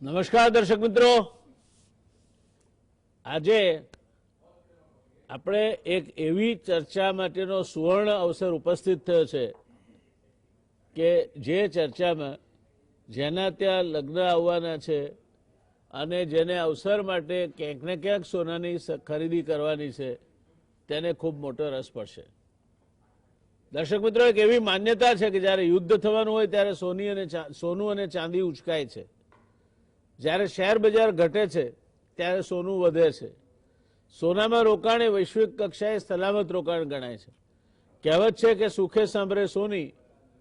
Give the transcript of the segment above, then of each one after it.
નમસ્કાર દર્શક મિત્રો, આજે આપણે એક એવી ચર્ચા માટેનો સુવર્ણ અવસર ઉપસ્થિત થયો છે કે જે ચર્ચામાં જેના ત્યાં લગ્ન આવવાના છે અને જેને અવસર માટે ક્યાંક ને ક્યાંક સોનાની ખરીદી કરવાની છે તેને ખૂબ મોટો રસ પડશે. દર્શક મિત્રો, એક એવી માન્યતા છે કે જ્યારે યુદ્ધ થવાનું હોય ત્યારે સોનું અને ચાંદી ઉચકાય છે. જ્યારે શેર બજાર ઘટે છે ત્યારે સોનું વધે છે. સોનામાં રોકાણ એ વૈશ્વિક કક્ષાએ સલામત રોકાણ ગણાય છે. કહેવત છે કે સુખે સાંભળે સોની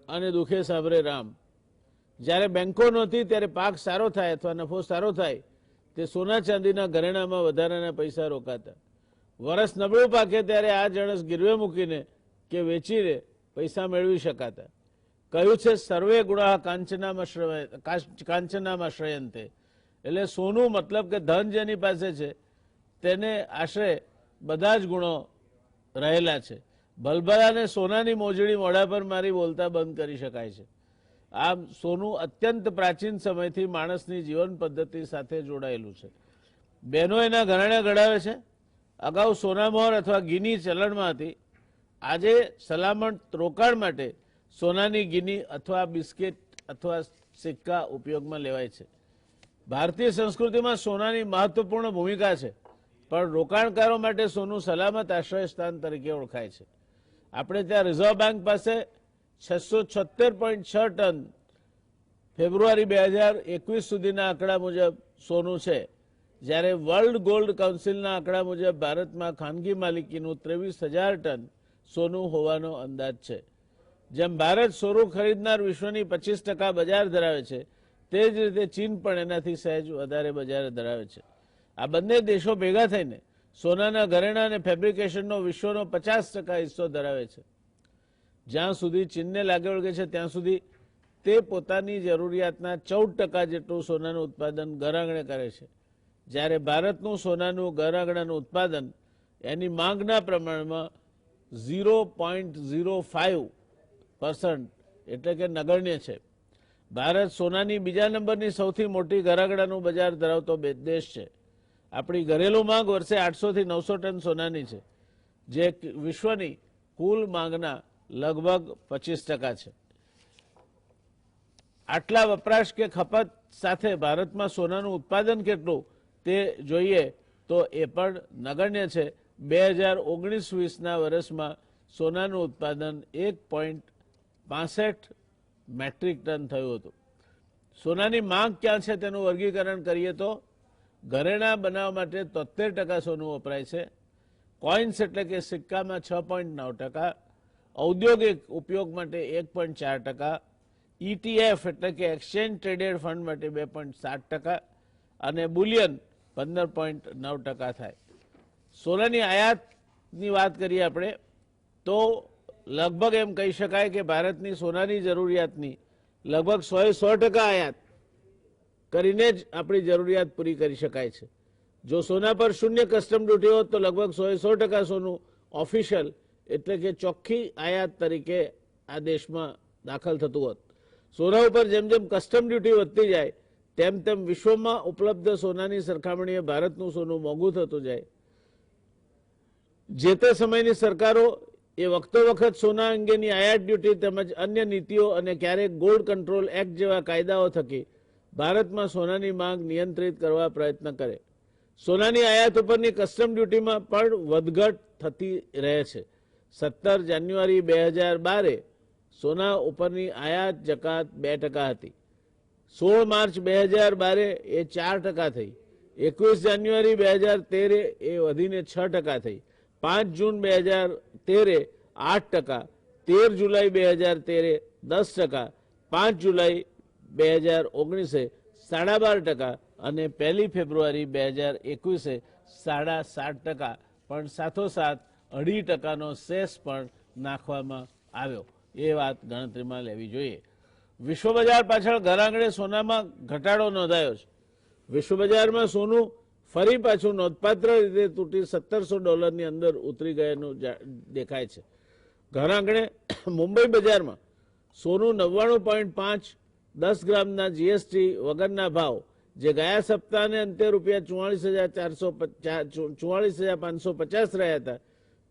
અને દુઃખે સાંભળે રામ. જ્યારે બેંકો નહોતી ત્યારે પાક સારો થાય અથવા નફો સારો થાય તે સોના ચાંદીના ઘરેણામાં વધારાના પૈસા રોકાતા. વરસ નબળું પાકે ત્યારે આ જણસ ગીરવે મૂકીને કે વેચીને પૈસા મેળવી શકાતા. કહ્યું છે સર્વે ગુણા કાંચનામાં શ્રયંતે, એટલે સોનું મતલબ કે ધન જેની પાસે છે તેને આશરે બધા જ ગુણો રહેલા છે. ભલભલાને સોનાની મોજડી મોઢા પર મારી બોલતા બંધ કરી શકાય છે. આમ સોનું અત્યંત પ્રાચીન સમયથી માણસની જીવન પદ્ધતિ સાથે જોડાયેલું છે. બહેનો એના ઘરેણા ઘડાવે છે. અગાઉ સોનામહોર અથવા ગીની ચલણમાં હતી. આજે સલામત રોકાણ માટે સોનાની ગીની અથવા બિસ્કિટ અથવા સિક્કા ઉપયોગમાં લેવાય છે. ભારતીય સંસ્કૃતિમાં સોનાની મહત્વપૂર્ણ ભૂમિકા છે, પણ રોકાણકારો માટે સોનું સલામત આશ્રય સ્થાન તરીકે ઓળખાય છે. આપણે ત્યાં રિઝર્વ બેંક પાસે 676.6 ટન ફેબ્રુઆરી 2021 સુધીના આંકડા મુજબ સોનું છે, જ્યારે વર્લ્ડ ગોલ્ડ કાઉન્સિલના આંકડા મુજબ ભારતમાં ખાનગી માલિકીનું 23,000 ટન સોનું હોવાનો અંદાજ છે. જેમ ભારત સોનું ખરીદનાર વિશ્વની 25% બજાર ધરાવે છે, તે જ રીતે ચીન પણ એનાથી સહેજ વધારે બજાર ધરાવે છે. આ બંને દેશો ભેગા થઈને સોનાના ઘરેણા અને ફેબ્રિકેશનનો વિશ્વનો 50% હિસ્સો ધરાવે છે. જ્યાં સુધી ચીનને લાગે વળગે છે ત્યાં સુધી તે પોતાની જરૂરિયાતના 14% જેટલું સોનાનું ઉત્પાદન ઘર આંગણે કરે છે, જ્યારે ભારતનું સોનાનું ઘર આંગણાનું ઉત્પાદન એની માંગના પ્રમાણમાં 0.05% એટલે કે નગણ્ય છે. ભારત સોનાની બીજા નંબરની સૌથી મોટી ઘર આંગણાનું બજાર ધરાવતો દેશ છે. આપણી ઘરેલું માંગ વર્ષે 800 થી 900 ટન સોનાની છે, જે વિશ્વની કુલ માંગના લગભગ 25% છે. આટલા વપરાશ કે ખપત સાથે ભારતમાં સોનાનું ઉત્પાદન કેટલું તે જોઈએ તો એ પણ નગણ્ય છે. 2019-20ના વર્ષમાં સોનાનું ઉત્પાદન 1.65 મેટ્રિક ટન થયું હતું. સોનાની માંગ ક્યાં છે તેનું વર્ગીકરણ કરીએ તો ઘરેણા બનાવવા માટે 73% સોનું વપરાય છે. કોઇન્સ એટલે કે સિક્કામાં 6.9%, ઔદ્યોગિક ઉપયોગ માટે 1.4%, ETF એટલે કે એક્સચેન્જ ટ્રેડેડ ફંડ માટે 2.7% અને બુલિયન 15.9% થાય. સોનાની આયાતની વાત કરીએ આપણે તો લગભગ એમ કહી શકાય કે ભારતની સોનાની જરૂરિયાતની લગભગ 100% આયાત કરીને જ આપણી જરૂરિયાત પૂરી કરી શકાય છે. જો સોના પર શૂન્ય કસ્ટમ ડ્યુટી હોત તો લગભગ 100% સોનું ઓફિશિયલ એટલે કે ચોખ્ખી આયાત તરીકે આ દેશમાં દાખલ થતું હોત. સોના ઉપર જેમ જેમ કસ્ટમ ડ્યુટી વધતી જાય તેમ તેમ વિશ્વમાં ઉપલબ્ધ સોનાની સરખામણીએ ભારતનું સોનું મોંઘું થતું જાય. જે તે સમયની સરકારો એ વખતો વખત સોના અંગેની આયાત ડ્યુટી તેમજ અન્ય નીતિઓ અને ક્યારેક ગોલ્ડ કંટ્રોલ એક્ટ જેવા કાયદાઓ થકી ભારતમાં સોનાની માંગ નિયંત્રિત કરવા પ્રયત્ન કરે. સોનાની આયાત ઉપરની કસ્ટમ ડ્યુટીમાં પણ વધઘટ થતી રહે છે. 17 જાન્યુઆરી 2012 સોના ઉપરની આયાત જકાત 2% હતી. 16 માર્ચ 2012 એ 4% થઈ. 21 જાન્યુઆરી 2013 એ વધીને 6% થઈ. 5 જૂન 2013 8%, 13 જુલાઈ 2013 10%, 5 જુલાઈ 2019 12.5% અને 1 ફેબ્રુઆરી 2021 7.5%, પણ સાથોસાથ 2.5%નો સેસ પણ નાખવામાં આવ્યો. એ વાત ગણતરીમાં લેવી જોઈએ. વિશ્વ બજાર પાછળ ઘર આંગણે સોનામાં ઘટાડો નોંધાયો છે. વિશ્વ બજારમાં સોનું ફરી પાછું નોંધપાત્ર રીતે તૂટી $1,700 અંદર ઉતરી ગયાનું દેખાય છે. ઘર આંગણે મુંબઈ બજારમાં સોનું 99.5 10 ગ્રામના જીએસટી વગરના ભાવ જે ગયા સપ્તાહને અંતે રૂપિયા 44,550 રહ્યા હતા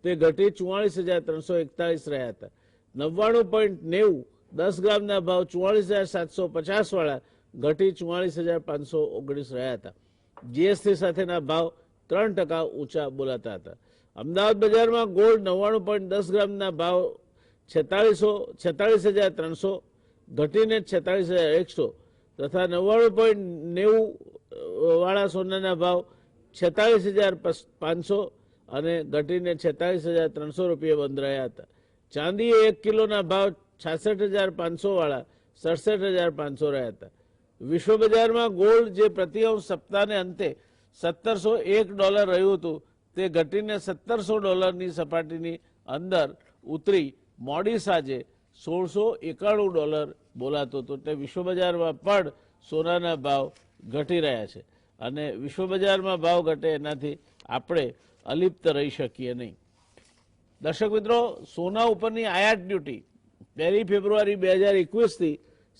તે ઘટી 44,341 રહ્યા હતા. 99.90 10 ગ્રામના ભાવ 44,750 વાળા ઘટી 44,519 રહ્યા હતા. જીએસટી સાથેના ભાવ 3% ઊંચા બોલાતા હતા. અમદાવાદ બજારમાં ગોલ્ડ 99.10 ગ્રામના ભાવ 46,300 ઘટીને 46,100 તથા 99.90 વાળા સોનાના ભાવ 46,500 અને ઘટીને 46,300 રૂપિયા બંધ રહ્યા હતા. ચાંદી 1 કિલોના ભાવ 66,500 વાળા 67,500 રહ્યા હતા. વિશ્વ બજારમાં ગોલ્ડ જે પ્રતિ અંશ સપ્તાહને અંતે $1,701 રહ્યું હતું તે ઘટીને $1,700ની સપાટીની અંદર ઉતરી મોડી સાંજે $1,691 બોલાતો હતો. એટલે વિશ્વ બજારમાં પણ સોનાના ભાવ ઘટી રહ્યા છે અને વિશ્વ બજારમાં ભાવ ઘટે એનાથી આપણે અલિપ્ત રહી શકીએ નહીં. દર્શક મિત્રો, સોના ઉપરની આયાત ડ્યુટી 1 ફેબ્રુઆરી 2021થી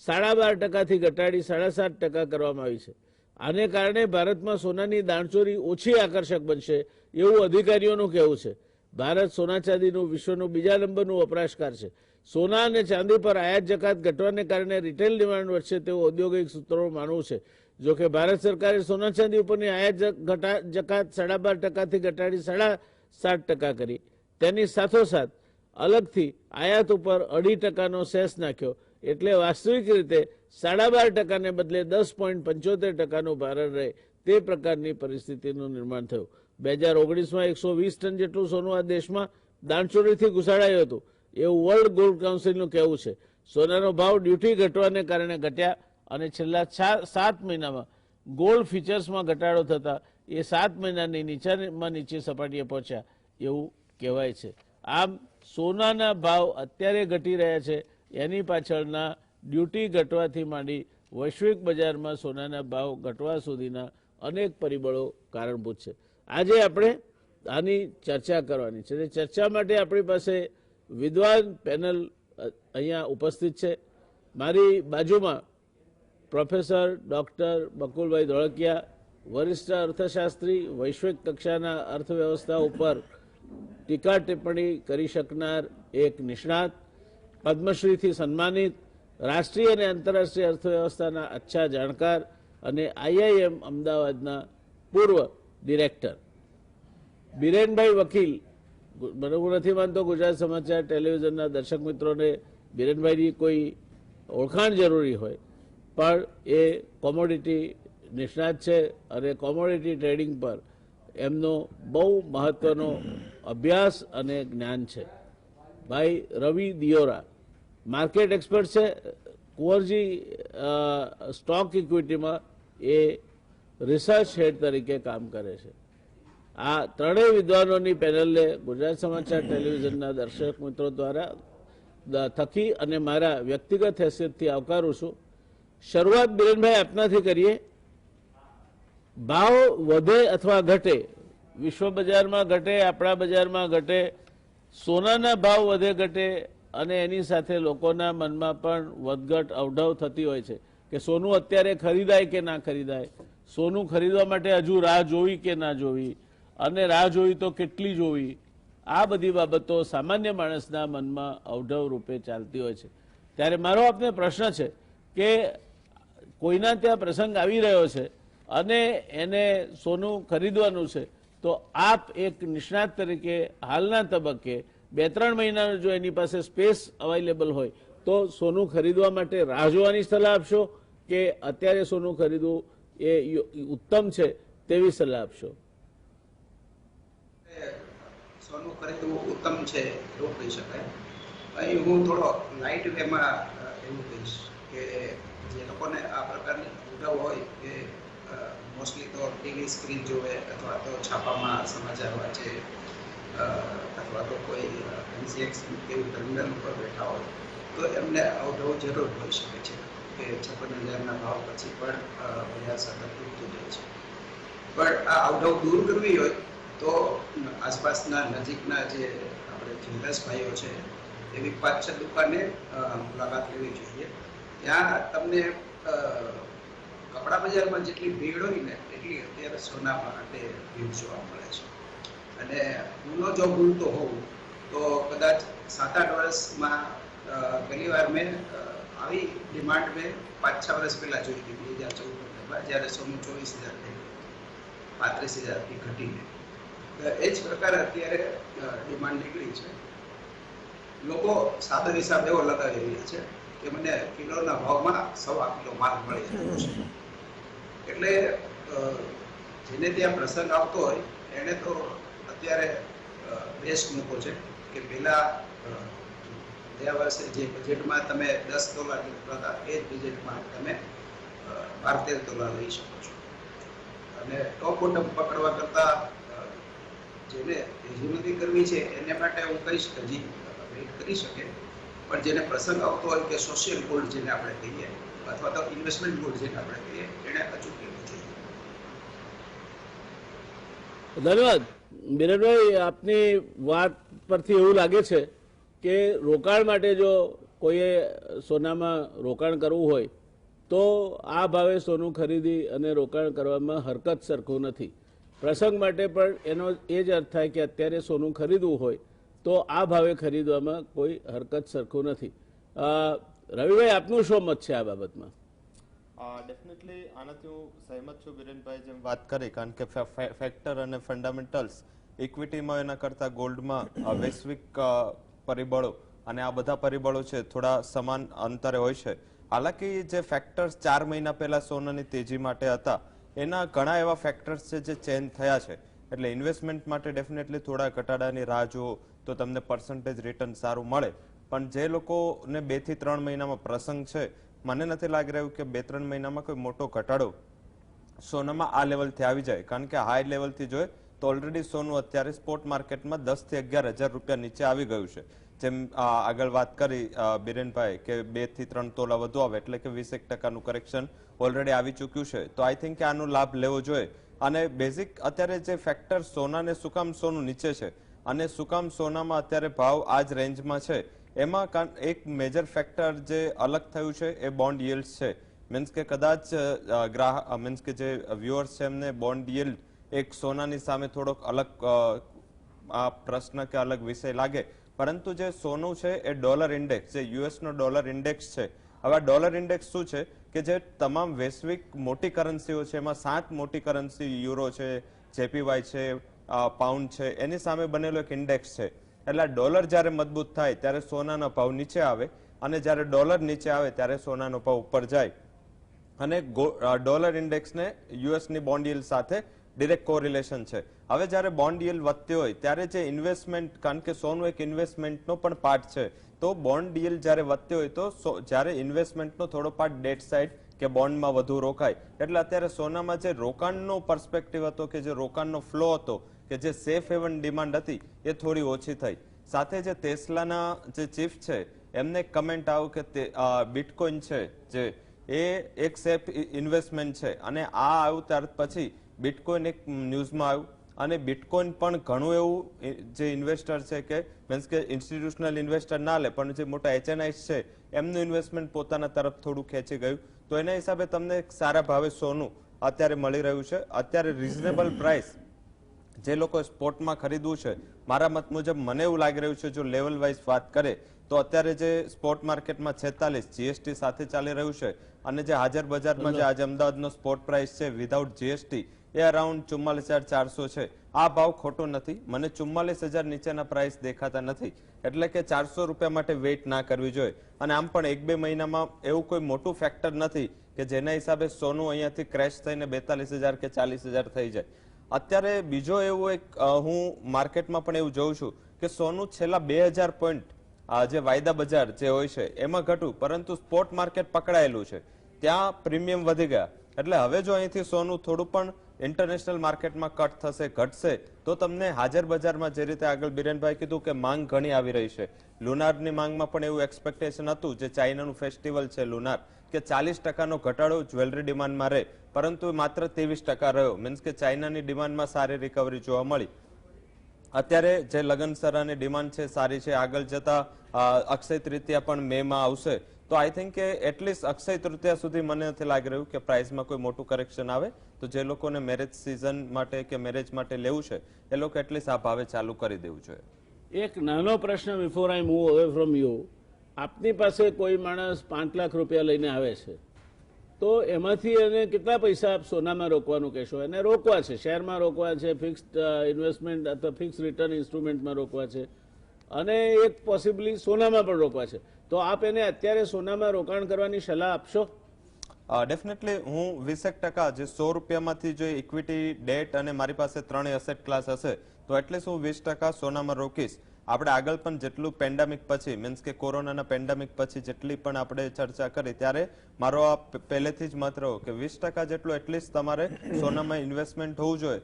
12.5%થી ઘટાડી 7.5% કરવામાં આવી છે. આને કારણે ભારતમાં સોનાની દાણચોરી ઓછી આકર્ષક બનશે એવું અધિકારીઓનું કહેવું છે. ભારત સોના ચાંદીનું વિશ્વનું બીજા નંબરનું વપરાશકાર છે. સોના અને ચાંદી પર આયાત જકાત ઘટવાને કારણે રિટેલ ડિમાન્ડ વધશે તેવું ઔદ્યોગિક સૂત્રોનું માનવું છે. જોકે ભારત સરકારે સોના ચાંદી ઉપરની આયાત જકાત 12.5%થી ઘટાડી 7.5% કરી. તેની સાથોસાથ અલગથી આયાત ઉપર 2.5%નો સેસ નાખ્યો. એટલે વાસ્તવિક રીતે 12.5%ને બદલે 10.75%નું ભારણ રહે તે પ્રકારની પરિસ્થિતિનું નિર્માણ થયું. 2019માં 120 ટન જેટલું સોનું આ દેશમાં દાણચોરીથી ઘુસાડાયું હતું એવું વર્લ્ડ ગોલ્ડ કાઉન્સિલનું કહેવું છે. સોનાનો ભાવ ડ્યુટી ઘટવાને કારણે ઘટ્યા અને છેલ્લા 7 મહિનામાં ગોલ્ડ ફીચર્સમાં ઘટાડો થતા એ 7 મહિનાની નીચામાં નીચી સપાટીએ પહોંચ્યા એવું કહેવાય છે. આમ સોનાના ભાવ અત્યારે ઘટી રહ્યા છે એની પાછળના ડ્યુટી ઘટવાથી માંડી વૈશ્વિક બજારમાં સોનાના ભાવ ઘટવા સુધીના અનેક પરિબળો કારણભૂત છે. આજે આપણે આની ચર્ચા કરવાની છે. ચર્ચા માટે આપણી પાસે વિદ્વાન પેનલ અહીંયા ઉપસ્થિત છે. મારી બાજુમાં પ્રોફેસર ડૉક્ટર બકુલભાઈ ધોળકિયા, વરિષ્ઠ અર્થશાસ્ત્રી, વૈશ્વિક કક્ષાના અર્થવ્યવસ્થા ઉપર ટીકા ટિપ્પણી કરી શકનાર એક નિષ્ણાત, પદ્મશ્રીથી સન્માનિત, રાષ્ટ્રીય અને આંતરરાષ્ટ્રીય અર્થવ્યવસ્થાના અચ્છા જાણકાર અને IIM અમદાવાદના પૂર્વ ડિરેક્ટર બિરેનભાઈ વકીલ. મને હું નથી માનતો ગુજરાત સમાચાર ટેલિવિઝનના દર્શક મિત્રોને બિરેનભાઈની કોઈ ઓળખાણ જરૂરી હોય, પણ એ કોમોડિટી નિષ્ણાત છે અને કોમોડિટી ટ્રેડિંગ પર એમનો બહુ મહત્વનો અભ્યાસ અને જ્ઞાન છે. ભાઈ રવિ દિયોરા માર્કેટ એક્સપર્ટ છે. કુંવરજી સ્ટોક ઇક્વિટીમાં એ રિસર્ચ હેડ તરીકે કામ કરે છે. આ ત્રણેય વિદ્વાનોની પેનલને ગુજરાત સમાચાર ટેલિવિઝનના દર્શક મિત્રો દ્વારા થકી અને મારા વ્યક્તિગત હેસિયતથી આવકારું છું. શરૂઆત બિરેનભાઈ આપનાથી કરીએ. ભાવ વધે અથવા ઘટે, વિશ્વ બજારમાં ઘટે, આપણા બજારમાં ઘટે, સોનાના ભાવ વધે ઘટે અને એની સાથે લોકોના મનમાં પણ વધઘટ અવઢવ થતી હોય છે કે સોનું અત્યારે ખરીદાય કે ના ખરીદાય, સોનું ખરીદવા માટે હજુ રાહ જોવી કે ના જોવી, અને રાહ જોવી તો કેટલી જોવી. આ બધી બાબતો સામાન્ય માણસના મનમાં અવઢવ રૂપે ચાલતી હોય છે. ત્યારે મારો આપને પ્રશ્ન છે કે કોઈના ત્યાં પ્રસંગ આવી રહ્યો છે અને એને સોનું ખરીદવાનું છે, તો આપ એક નિષ્ણાત તરીકે હાલના તબક્કે 2-3 મહિનાનો જો એની પાસે સ્પેસ અવેલેબલ હોય તો સોનું ખરીદવા માટે રાહ જોવાની સલાહ આપશો કે અત્યારે સોનું ખરીદવું એ ઉત્તમ છે તેવી સલાહ આપશો? સોનું ખરીદવું ઉત્તમ છે એવું કહી શકાય. અહીં હું થોડો લાઇટ વેમાં એવું કહીશ કે જે લોકોને આ પ્રકારની ઉડાવ હોય કે મોસ્ટલી તો ટીવી સ્ક્રીન જોવે અથવા તો છાપામાં સમાચાર વાંચે અથવા તો કોઈ MCX કેવું ટર્મિનલ ઉપર બેઠા હોય તો એમને અવઢવ જરૂર હોઈ શકે છે કે 56,000ના ભાવ પછી પણ બજાર સતત તૂટતું જાય છે. પણ આ અવઢવ દૂર કરવી હોય તો આસપાસના નજીકના જે આપણે જ્વેલર્સ ભાઈઓ છે એવી 5-6 દુકાને મુલાકાત લેવી જોઈએ. ત્યાં તમને કપડા બજારમાં જેટલી ભીડ હોય ને એટલી અત્યારે સોના માટે ભીડ જોવા મળે છે. અને હું જો ભૂલતો હોઉં તો કદાચ 7-8 વર્ષમાં પહેલી વાર મેં આવી ડિમાન્ડ મેં 5-6 વર્ષ પહેલાં જોઈ હતી, 2014 જ્યારે સોનું 24,000 થઈ ગયું, 35,000થી ઘટીને. એ જ પ્રકારે અત્યારે ડિમાન્ડ નીકળી છે. લોકો સાદો હિસાબ એવો લગાવી રહ્યા છે કે મને કિલોના ભાવમાં 1.25 કિલો માલ મળી રહ્યો છે. એટલે જેને ત્યાં પ્રસંગ આવતો હોય એને તો અત્યારે બેસ્ટ મૂકો છે કે પહેલાં ગયા વર્ષે જે બજેટમાં તમે $10 લીધા હતા એ જ બજેટમાં તમે $12-13 લઈ શકો છો. અને ટોપ બોટમ પકડવા કરતાં જેને તેજી કરવી છે એને માટે હું કહીશ કે હજી વેઇટ કરી શકે, પણ જેને પ્રસંગ આવતો હોય કે સોશિયલ ગોલ્ડ જેને આપણે કહીએ અથવા તો ઇન્વેસ્ટમેન્ટ ગોલ્ડ જેને આપણે કહીએ એને અચૂક લેવું જોઈએ. ધન્યવાદ બિરેનભાઈ, આપની વાત પરથી એવું લાગે છે કે રોકાણ માટે જો કોઈએ સોનામાં રોકાણ કરવું હોય તો આ ભાવે સોનું ખરીદી અને રોકાણ કરવામાં હરકત સરખું નથી. પ્રસંગ માટે પણ એનો એ જ અર્થ થાય કે અત્યારે સોનું ખરીદવું હોય તો આ ભાવે ખરીદવામાં કોઈ હરકત સરખું નથી. રવિભાઈ, આપનું શું મત છે આ બાબતમાં? ડેફિનેટલી આનાથી હું સહેમત છું બિરેનભાઈ જેમ વાત કરી, કારણ કે ફેક્ટર અને ફંડામેન્ટલ્સ ઇક્વિટીમાં એના કરતાં ગોલ્ડમાં વૈશ્વિક પરિબળો અને આ બધા પરિબળો છે થોડા સમાન અંતરે હોય છે. હાલાકી જે ફેક્ટર્સ 4 મહિના પહેલા સોનાની તેજી માટે હતા એના ઘણા એવા ફેક્ટર્સ છે જે ચેન્જ થયા છે. એટલે ઇન્વેસ્ટમેન્ટ માટે ડેફિનેટલી થોડા ઘટાડાની રાહ જુઓ તો તમને પર્સન્ટેજ રિટર્ન સારું મળે. પણ જે લોકોને 2 થી 3 મહિનામાં પ્રસંગ છે, મને નથી લાગી રહ્યું કે 2-3 મહિનામાં કોઈ મોટો ઘટાડો સોનામાં આ લેવલથી આવી જાય. કારણ કે હાઈ લેવલથી જોઈએ તો ઓલરેડી સોનું અત્યારે સ્પોટ માર્કેટમાં 10 થી 11,000 રૂપિયા નીચે આવી ગયું છે. જેમ આગળ વાત કરી બિરેનભાઈ કે 2 થી 3 તોલા વધુ આવે એટલે કે 20% કરેક્શન ઓલરેડી આવી ચૂક્યું છે. તો આઈ થિંક કે આનો લાભ લેવો જોઈએ. અને બેઝિક અત્યારે જે ફેક્ટર સોનાને સુકામ સોનું નીચે છે અને સુકામ સોનામાં અત્યારે ભાવ આ જ રેન્જમાં છે, એમાં એક મેજર ફેક્ટર જે અલગ થયું છે એ બોન્ડ yields છે. મીન્સ કે કદાચ મીન્સ કે જે વ્યુઅર્સ છે એમને બોન્ડ yield એક સોનાની સામે થોડોક અલગ આ પ્રશ્ન કે અલગ વિષય લાગે, પરંતુ જે સોનું છે એ ડોલર ઇન્ડેક્સ, જે યુએસ નો ડોલર ઇન્ડેક્સ છે. હવે ડોલર ઇન્ડેક્સ શું છે કે જે તમામ વૈશ્વિક મોટી કરન્સીઓ છે એમાં 7 મોટી કરન્સી યુરો છે, JPY છે, પાઉન્ડ છે, એની સામે બનેલો એક ઇન્ડેક્સ છે. એટલે ડોલર જ્યારે મજબૂત થાય ત્યારે સોનાનો ભાવ નીચે આવે અને જ્યારે ડોલર નીચે આવે ત્યારે સોનાનો ભાવ ઉપર જાય. અને ડોલર ઇન્ડેક્સને યુએસની બોન્ડ yield સાથે ડિરેક્ટ કોરિલેશન છે. હવે જ્યારે બોન્ડ yield વધતી હોય ત્યારે જે ઇન્વેસ્ટમેન્ટ, કારણ કે સોનું એક ઇન્વેસ્ટમેન્ટનો પણ પાર્ટ છે, તો બોન્ડ yield જ્યારે વધતી હોય તો જ્યારે ઇન્વેસ્ટમેન્ટનો થોડો પાર્ટ ડેટ સાઇડ કે બોન્ડમાં વધુ રોકાય. એટલે અત્યારે સોનામાં જે રોકાણનો પર્સપેક્ટિવ હતો કે જે રોકાણનો ફ્લો હતો કે જે સેફ હેવન ડિમાન્ડ હતી એ થોડી ઓછી થઈ. સાથે જે ટેસ્લાના જે ચીફ છે એમને કમેન્ટ આવ્યું કે બિટકોઇન છે જે એ એક સેફ ઇન્વેસ્ટમેન્ટ છે. અને આ આવ્યું ત્યાર પછી બિટકોઇન એક ન્યૂઝમાં આવ્યું અને બિટકોઇન પણ ઘણું એવું જે ઇન્વેસ્ટર છે કે મીન્સ કે ઇન્સ્ટિટ્યુશનલ ઇન્વેસ્ટર ના લે પણ જે મોટા HNIs છે એમનું ઇન્વેસ્ટમેન્ટ પોતાના તરફ થોડું ખેંચી ગયું. તો એના હિસાબે તમને સારા ભાવે સોનું અત્યારે મળી રહ્યું છે. અત્યારે રિઝનેબલ પ્રાઇસ જે લોકો સ્પોટમાં ખરીદવું છે, મારા મત મુજબ મને એવું લાગી રહ્યું છે જો લેવલ વાઇઝ વાત કરે તો અત્યારે જે સ્પોટ માર્કેટમાં 46 GST સાથે ચાલી રહ્યું છે અને જે હાજર બજારમાં જે આજે અમદાવાદનો સ્પોટ પ્રાઇસ છે વિધાઉટ GST એ અરાઉન્ડ 44,400 છે. આ ભાવ ખોટો નથી, મને 44,000 નીચેના પ્રાઇસ દેખાતા નથી. એટલે કે 400 રૂપિયા માટે વેઇટ ના કરવી જોઈએ. અને આમ પણ 1-2 મહિનામાં એવું કોઈ મોટું ફેક્ટર નથી કે જેના હિસાબે સોનું અહીંયાથી ક્રેશ થઈને 42,000 કે 40,000 થઈ જાય. અત્યારે બીજો એવું એક હું માર્કેટમાં પણ એવું જોઉં છું કે સોનું છેલ્લા 2000 પોઈન્ટ જે વાયદા બજાર જે હોય છે એમાં ઘટ્યું, પરંતુ સ્પોટ માર્કેટ પકડાયેલું છે ત્યાં પ્રીમિયમ વધી ગયા. એટલે હવે જો અહીંથી સોનું થોડું પણ ઇન્ટરનેશનલ માર્કેટમાં કટ થશે, ઘટશે, તો તમને હાજર બજારમાં જે રીતે આગળ બિરેનભાઈ કીધું કે માંગ ઘણી આવી રહી છે. લુનારની માંગમાં પણ એવું એક્સપેક્ટેશન હતું, જે ચાઇનાનું ફેસ્ટિવલ છે લુનાર, કે 40% ઘટાડો જ્વેલરી ડિમાન્ડમાં રહે, પરંતુ માત્ર 23% રહ્યો. મીન્સ કે ચાઇનાની ડિમાન્ડમાં સારી રિકવરી જોવા મળી. અત્યારે જે લગનસરાની ડિમાન્ડ છે સારી છે. આગળ જતા અક્ષય તૃતીયા પણ મેમાં આવશે, તો તો આઈ થિંક કે એટલીસ્ટ અક્ષય તૃતીયા સુધી મને નથી લાગી રહ્યું કે પ્રાઇસમાં કોઈ મોટું કરેક્શન આવે. તો જે લોકોને મેરેજ સિઝન માટે કે મેરેજ માટે લેવું છે એ લોકો એટલીસ્ટ આ ભાવે ચાલુ કરી દેવું જોઈએ. એક નાનો પ્રશ્ન before I move away from you. આપની પાસે કોઈ માણસ 5 લાખ રૂપિયા લઈને આવે છે તો એમાંથી એને કેટલા પૈસા આપ સોનામાં રોકવાનું કહેશો? એને રોકવા છે, શેરમાં રોકવા છે, ફિક્સ્ડ ઇન્વેસ્ટમેન્ટ અથવા ફિક્સ રિટર્ન ઇન્સ્ટ્રુમેન્ટમાં રોકવા છે અને એક પોસિબલી સોનામાં પણ રોકવા છે, તો આપ એને અત્યારે સોનામાં રોકાણ કરવાની સલાહ આપશો? ડેફિનેટલી હું 20% જે 100 રૂપિયામાંથી જો ઇક્વિટી, ડેટ અને મારી પાસે 3 એસેટ ક્લાસ હશે તો એટલીસ્ટ હું 20% સોનામાં રોકીશ. આપણે આગળ પણ જેટલું પેન્ડેમિક પછી મીન્સ કે કોરોનાના પેન્ડેમિક પછી જેટલી પણ આપણે ચર્ચા કરી ત્યારે મારો આ પહેલેથી જ મત રહ્યો કે 20% જેટલું એટલીસ્ટ તમારે સોનામાં ઇન્વેસ્ટમેન્ટ હોવું જોઈએ.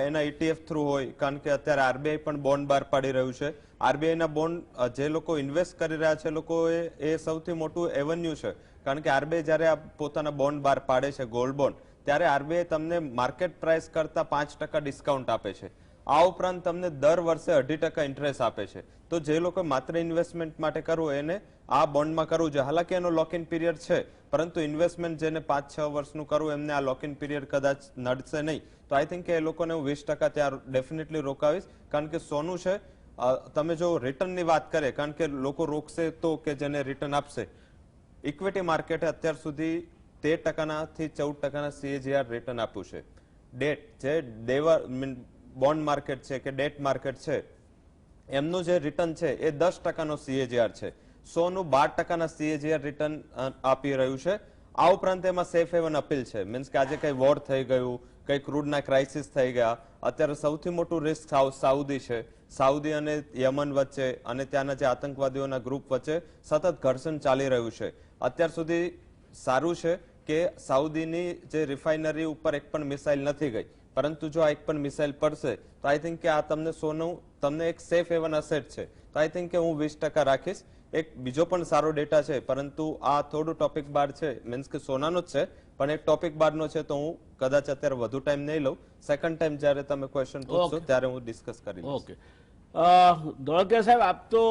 એના ETF થ્રુ હોય, કારણ કે અત્યારે આરબીઆઈ પણ બોન્ડ બહાર પાડી રહ્યું છે. આરબીઆઈના બોન્ડ જે લોકો ઇન્વેસ્ટ કરી રહ્યા છે લોકોએ એ સૌથી મોટું એવન્યુ છે, કારણ કે આરબીઆઈ જ્યારે આ પોતાના બોન્ડ બહાર પાડે છે, ગોલ્ડ બોન્ડ, ત્યારે આરબીઆઈ તમને માર્કેટ પ્રાઇસ કરતા 5% ડિસ્કાઉન્ટ આપે છે. આ ઉપરાંત તમને દર વર્ષે 2.5% ઇન્ટરેસ્ટ આપે છે. તો જે લોકો માત્ર ઇન્વેસ્ટમેન્ટ માટે કરવું એને આ બોન્ડમાં કરવું જોઈએ. હાલાકી એનો લોક ઇન પીરિયડ છે, પરંતુ ઇન્વેસ્ટમેન્ટ જેને 5-6 વર્ષનું કરવું એમને આ લોક ઇન પીરિયડ કદાચ નડશે નહીં. તો આઈ થિંક એ લોકોને હું 20% ત્યાં ડેફિનેટલી રોકાવીશ, કારણ કે સોનું છે. તમે જો રિટર્નની વાત કરે, કારણ કે લોકો રોકશે તો કે જેને રિટર્ન આપશે. ઇક્વિટી માર્કેટે અત્યાર સુધી 13%થી 14% CAGR રિટર્ન આપ્યું છે. ડેટ જે બોન્ડ માર્કેટ છે કે ડેટ માર્કેટ છે એમનું જે રિટર્ન છે એ 10%નો CAGR છે. સોનું 12%ના CAGR રિટર્ન આપી રહ્યું છે. આ ઉપરાંત એમાં સેફ હેવન અપીલ છે, મીન્સ કે આજે કઈ વોર થઈ ગયું, કઈ ક્રૂડના ક્રાઇસિસ થઈ ગયા, અત્યારે સૌથી મોટું રિસ્ક સાઉદી છે. સાઉદી અને યમન વચ્ચે અને ત્યાંના જે આતંકવાદીઓના ગ્રુપ વચ્ચે સતત ઘર્ષણ ચાલી રહ્યું છે. અત્યાર સુધી સારું છે કે સાઉદીની જે રિફાઇનરી ઉપર એક પણ મિસાઇલ નથી ગઈ, પરંતુ જો આ એક પણ મિસાઇલ પડશે તો આઈ થિંક કે આ તમને સોનું તમને એક સેફ હેવન અસેટ છે. તો આઈ થિંક કે હું 20% રાખીશ. એક બીજો પણ સારો ડેટા છે, પરંતુ આ થોડું ટોપિક બાર છે, મીન્સ કે સોનાનો જ છે, પણ એક ટોપિક બારનો છે, તો હું કદાચ અત્યારે વધુ ટાઈમ નહીં લઉં. સેકન્ડ ટાઈમ જ્યારે તમે ક્વેશ્ચન પૂછશો ત્યારે હું ડિસ્કસ કરીશ. ઓકે, ધોળકિયા સાહેબ, આપ તો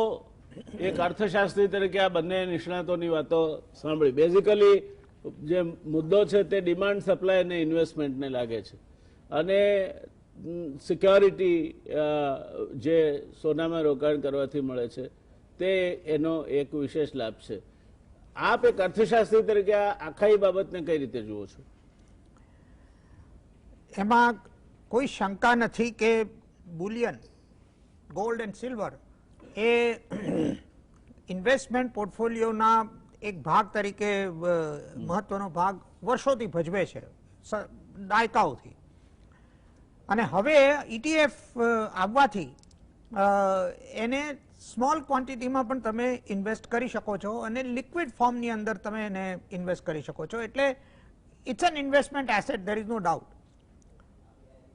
એક અર્થશાસ્ત્રી તરીકે આ બંને નિષ્ણાતોની વાતો સાંભળી. બેઝિકલી જે મુદ્દો છે તે ડિમાન્ડ, સપ્લાય અને ઇન્વેસ્ટમેન્ટને લાગે છે, અને સિક્યોરિટી જે સોનામાં રોકાણ કરવાથી મળે છે તે એનો એક વિશેષ લાભ છે. આપ એક અર્થશાસ્ત્રી તરીકે આ આખી બાબતને કઈ રીતે જુઓ છો? એમાં કોઈ શંકા નથી કે બુલિયન, ગોલ્ડ એન્ડ સિલ્વર એ ઇન્વેસ્ટમેન્ટ પોર્ટફોલિયોના એક ભાગ તરીકે મહત્વનો ભાગ વર્ષોથી ભજવે છે, દાયકાઓથી. અને હવે ETF આવવાથી એને સ્મોલ ક્વોન્ટિટીમાં પણ તમે ઇન્વેસ્ટ કરી શકો છો અને લિક્વિડ ફોર્મની અંદર તમે એને ઇન્વેસ્ટ કરી શકો છો. એટલે it's an investment asset, there is no doubt.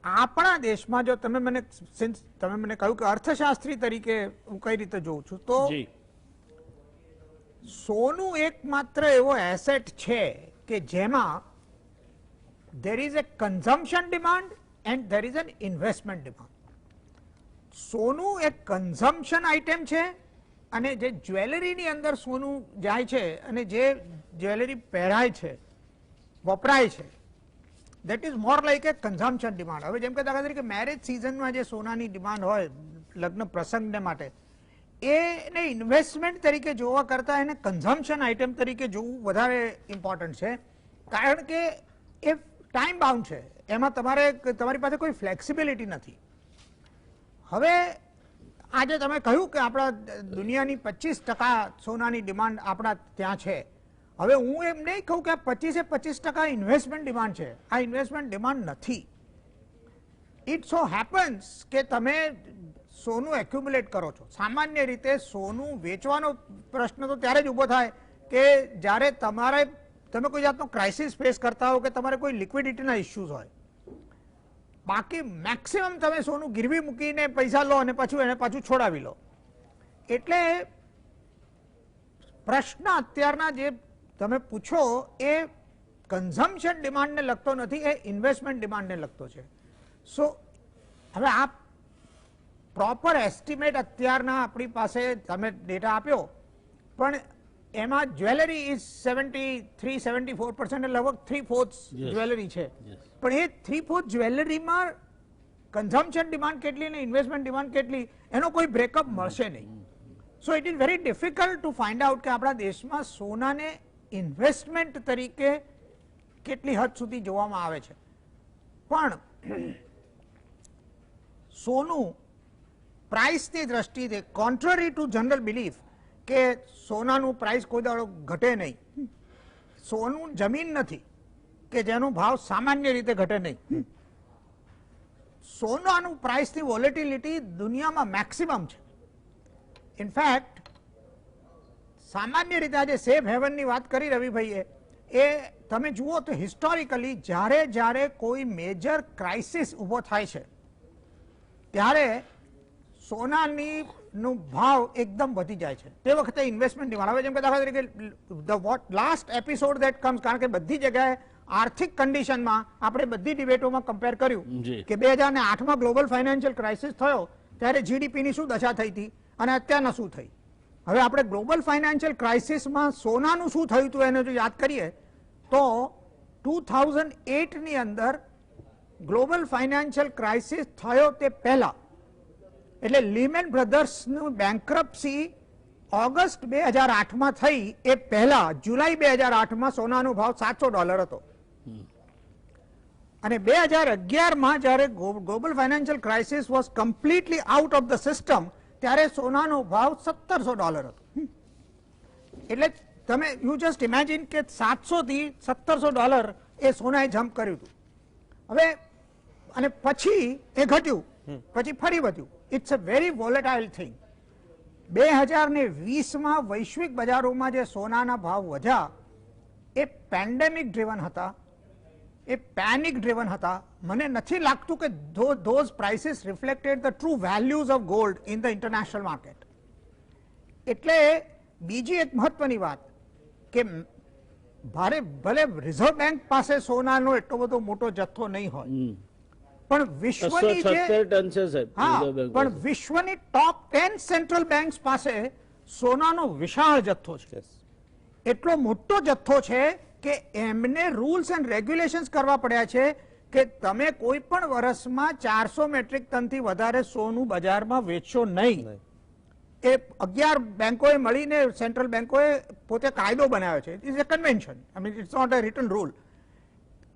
આપણા દેશમાં જો તમે મને કહ્યું કે અર્થશાસ્ત્રી તરીકે હું કઈ રીતે જોઉં છું, તો સોનું એકમાત્ર એવો એસેટ છે કે જેમાં there is a consumption demand and there is an investment demand. સોનું એક કન્ઝમ્પશન આઇટમ છે, અને જે જ્વેલરીની અંદર સોનું જાય છે અને જે જ્વેલરી પહેરાય છે, વપરાય છે, that is more like a consumption demand. હવે જેમ કે દાખલા તરીકે મેરેજ સિઝનમાં જે સોનાની ડિમાન્ડ હોય લગ્ન પ્રસંગને માટે, એને ઇન્વેસ્ટમેન્ટ તરીકે જોવા કરતા એને કન્ઝમ્પશન આઇટમ તરીકે જોવું વધારે ઇમ્પોર્ટન્ટ છે, કારણ કે એ ટાઈમ બાઉન્ડ છે, એમાં તમારી પાસે કોઈ ફ્લેક્સિબિલિટી નથી. હવે આજે તમે કહ્યું કે આપણા દુનિયાની 25% સોનાની ડિમાન્ડ આપણા ત્યાં છે. હવે હું એમ નહીં કહું કે આ 25% ઇન્વેસ્ટમેન્ટ ડિમાન્ડ છે. આ ઇન્વેસ્ટમેન્ટ ડિમાન્ડ નથી. ઇટ સો હેપન્સ કે તમે સોનું એક્યુમ્યુલેટ કરો છો. સામાન્ય રીતે સોનું વેચવાનો પ્રશ્ન તો ત્યારે જ ઊભો થાય કે જ્યારે તમે કોઈ જાતનો ક્રાઇસિસ ફેસ કરતા હો કે તમારે કોઈ લિક્વિડિટીના ઇશ્યુઝ હોય. બાકી મેક્સિમમ તમે સોનું ગીરવી મૂકીને પૈસા લો અને પાછું છોડાવી લો. એટલે પ્રશ્ન અત્યારના જે તમે પૂછો એ કન્ઝમ્પશન ડિમાન્ડને લગતો નથી, એ ઇન્વેસ્ટમેન્ટ ડિમાન્ડને લગતો છે. સો હવે આ પ્રોપર એસ્ટિમેટ અત્યારના આપણી પાસે તમે ડેટા આપ્યો, પણ એમાં જ્વેલરી ઇઝ 73-74%, લગભગ 3/4 જ્વેલરી છે. પણ એ 3/4 જ્વેલરીમાં કન્ઝમ્પશન ડિમાન્ડ કેટલી અને ઇન્વેસ્ટમેન્ટ ડિમાન્ડ કેટલી એનો કોઈ બ્રેકઅપ મળશે નહીં. So it is very difficult to find out કે આપણા દેશમાં સોનાને ઇન્વેસ્ટમેન્ટ તરીકે કેટલી હદ સુધી જોવામાં આવે છે. પણ સોનું પ્રાઇસની દ્રષ્ટિએ કોન્ટ્રરી ટુ જનરલ બિલીફ કે સોનાનું પ્રાઇસ કોઈ દાડો ઘટે નહીં, સોનું જમીન નથી કે જેનો ભાવ સામાન્ય રીતે ઘટે નહીં. સોનાનું પ્રાઇસની વોલેટિલિટી દુનિયામાં મેક્સિમમ છે. ઇનફેક્ટ સામાન્ય રીતે આજે સેફ હેવનની વાત કરી રવિભાઈએ, એ તમે જુઓ તો હિસ્ટોરિકલી જ્યારે કોઈ મેજર ક્રાઇસિસ ઊભો થાય છે ત્યારે સોનાની નો ભાવ એકદમ વધી જાય છે. તે વખતે ઇન્વેસ્ટમેન્ટ ડિમાન્ડ, હવે જેમ કે દાખલા તરીકે લાસ્ટ એપિસોડ ધેટ કમ્સ, કારણ કે બધી જગ્યાએ આર્થિક કન્ડિશનમાં આપણે બધી ડિબેટોમાં કમ્પેર કર્યું કે 2008માં ગ્લોબલ ફાઇનાન્શિયલ ક્રાઇસિસ થયો ત્યારે જીડીપીની શું દશા થઈ હતી અને અત્યારના શું થઈ. હવે આપણે ગ્લોબલ ફાઇનાન્શિયલ ક્રાઇસિસમાં સોનાનું શું થયું હતું એને જો યાદ કરીએ તો 2008ની અંદર ગ્લોબલ ફાઇનાન્શિયલ ક્રાઇસિસ થયો તે પહેલા, એટલે લીમેન બ્રધર્સનું બેન્ક્રપ્સી ઓગસ્ટ 2008માં થઈ એ પહેલા જુલાઈ 2008માં સોનાનો ભાવ $700 હતો. અને 2011માં જ્યારે global financial crisis was completely out of the system ત્યારે સોનાનો ભાવ $1700 હતો. એટલે તમે યુ જસ્ટ ઇમેજિન કે 700 થી $1700 એ સોનાએ જમ્પ કર્યું હતું. હવે અને પછી એ ઘટ્યું, પછી ફરી વધ્યું. It's a very volatile thing. 2020માં વૈશ્વિક બજારોમાં જે સોનાના ભાવ વધ્યા એ પેન્ડેમિક ડ્રિવન હતા, એ પેનિક ડ્રિવન હતા. મને નથી લાગતું કે those prices reflected the true values of gold in the international market. એટલે બીજી એક મહત્વની વાત કે ભલે રિઝર્વ બેંક પાસે સોનાનો એટલો બધો મોટો જથ્થો નહીં હોય, પણ વિશ્વની પણ વિશ્વની ટોપ 10 સેન્ટ્રલ બેંક્સ પાસે સોનાનો વિશાળ જથ્થો છે. એટલો મોટો જથ્થો છે કે એમને રૂલ્સ એન્ડ રેગ્યુલેશન્સ કરવા પડ્યા છે કે તમે કોઈ પણ વર્ષમાં 400 મેટ્રિક ટનથી વધારે સોનું બજારમાં વેચશો નહીં. એ 11 બેંકોએ મળીને સેન્ટ્રલ બેંકોએ પોતે કાયદો બનાવ્યો છે. It is a convention, I mean it's not a written rule.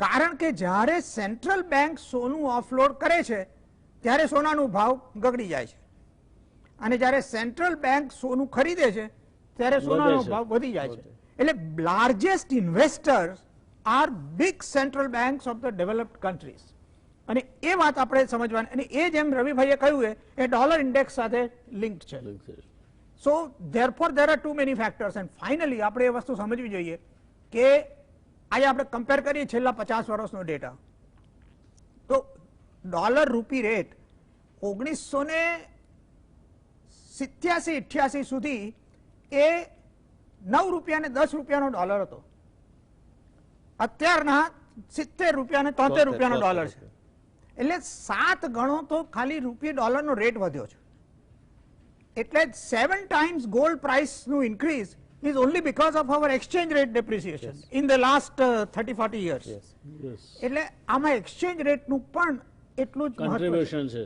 કારણ કે જ્યારે સેન્ટ્રલ બેંક સોનું ઓફલોડ કરે છે ત્યારે સોનાનો ભાવ ગગડી જાય છે, અને જ્યારે સેન્ટ્રલ બેંક સોનું ખરીદે છે ત્યારે સોનાનો ભાવ વધી જાય છે. એટલે largest investors are big central banks of the developed countries. અને એ વાત આપણે સમજવાની, અને એ જેમ રવિભાઈએ કહ્યું એ ડોલર ઇન્ડેક્સ સાથે લિંક્ડ છે. So therefore there are too many factors. And finally આપણે એ વસ્તુ સમજવી જોઈએ કે આજે આપણે કમ્પેર કરીએ છેલ્લા 50 વર્ષનો ડેટા, તો ડોલર રૂપી રેટ 1987-88 સુધી એ 9 રૂપિયા અને 10 રૂપિયાનો ડોલર હતો. અત્યારના 70 રૂપિયા અને 73 રૂપિયાનો ડોલર છે. એટલે 7 ગણો તો ખાલી રૂપિયા ડોલરનો રેટ વધ્યો છે. એટલે 7 times ગોલ્ડ પ્રાઇસનું increase is only because of our exchange rate depreciation in the last 30-40 years. એટલે આમાં exchange rate નું પણ એટલું જ contribution છે.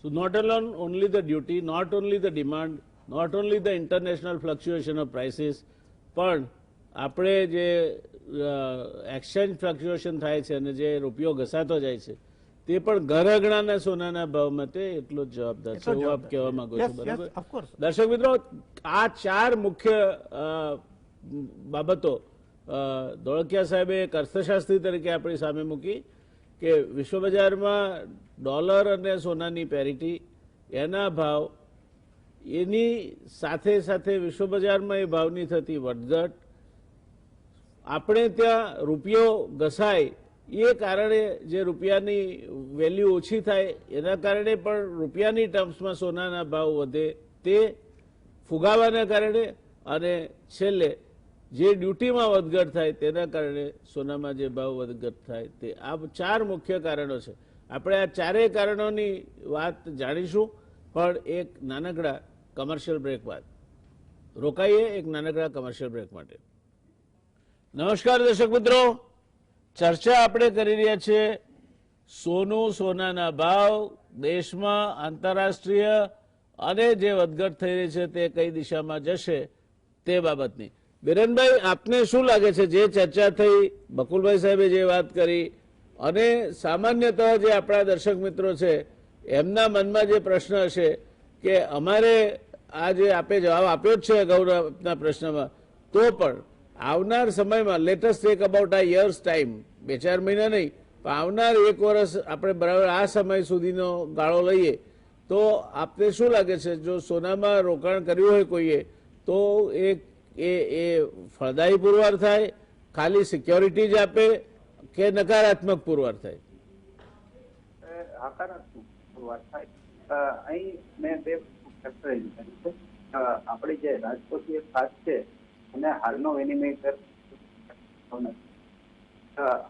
So not alone only the duty, not only the demand, not only the international fluctuation of prices, પણ આપણે જે exchange fluctuation થાય છે અને જે રૂપિયો ઘસાતો જાય છે તે પણ ઘરગણાના સોનાના ભાવમાં તે એટલો જ જવાબદાર છે, હું આપ કહેવા માંગુ છું. બરાબર. દર્શક મિત્રો, આ 4 મુખ્ય બાબતો ધોળકિયા સાહેબે એક અર્થશાસ્ત્રી તરીકે આપણી સામે મૂકી કે વિશ્વ બજારમાં ડોલર અને સોનાની પેરિટી, એના ભાવ, એની સાથે સાથે વિશ્વ બજારમાં એ ભાવની થતી વધઘટ, આપણે ત્યાં રૂપિયો ઘસાય એ કારણે જે રૂપિયાની વેલ્યુ ઓછી થાય એના કારણે પણ રૂપિયાની ટર્મ્સમાં સોનાના ભાવ વધે, તે ફુગાવાના કારણે, અને છેલ્લે જે ડ્યુટીમાં વધઘટ થાય તેના કારણે સોનામાં જે ભાવ વધઘટ થાય, તે આ 4 મુખ્ય કારણો છે. આપણે આ 4 કારણોની વાત જાણીશું, પણ એક નાનકડા કમર્શિયલ બ્રેક બાદ. રોકાઈએ એક નાનકડા કમર્શિયલ બ્રેક માટે. નમસ્કાર દર્શક મિત્રો, ચર્ચા આપણે કરી રહ્યા છીએ સોનું, સોનાના ભાવ, દેશમાં આંતરરાષ્ટ્રીય અને જે વધઘટ થઈ રહી છે તે કઈ દિશામાં જશે તે બાબતની. બિરેનભાઈ, આપને શું લાગે છે જે ચર્ચા થઈ, બકુલભાઈ સાહેબે જે વાત કરી અને સામાન્યતઃ જે આપણા દર્શક મિત્રો છે એમના મનમાં જે પ્રશ્ન હશે કે અમારે આ જે આપે જવાબ આપ્યો જ છે અગાઉના પ્રશ્નમાં, તો પણ આવનાર સમયમાં લેટેસ્ટ ટેક અબાઉટ આ યર્સ ટાઈમ, 2-4 મહિના નહીં પણ આવનાર 1 વર્ષ આપણે બરાબર આ સમય સુધીનો ગાળો લઈએ તો આપને શું લાગે છે જો સોનામાં રોકાણ કર્યું હોય કોઈએ તો એ ફળદાયી પુરવાર થાય, ખાલી સિક્યોરિટી જ આપે કે નકારાત્મક પુરવાર થાય? હકારાત્મક પુરવાર થાય. અહીં મેં બે ફેક્ટર છે. આપણી જે રાજકોષીય ખાત છે અને હાલનો વિનિમય દર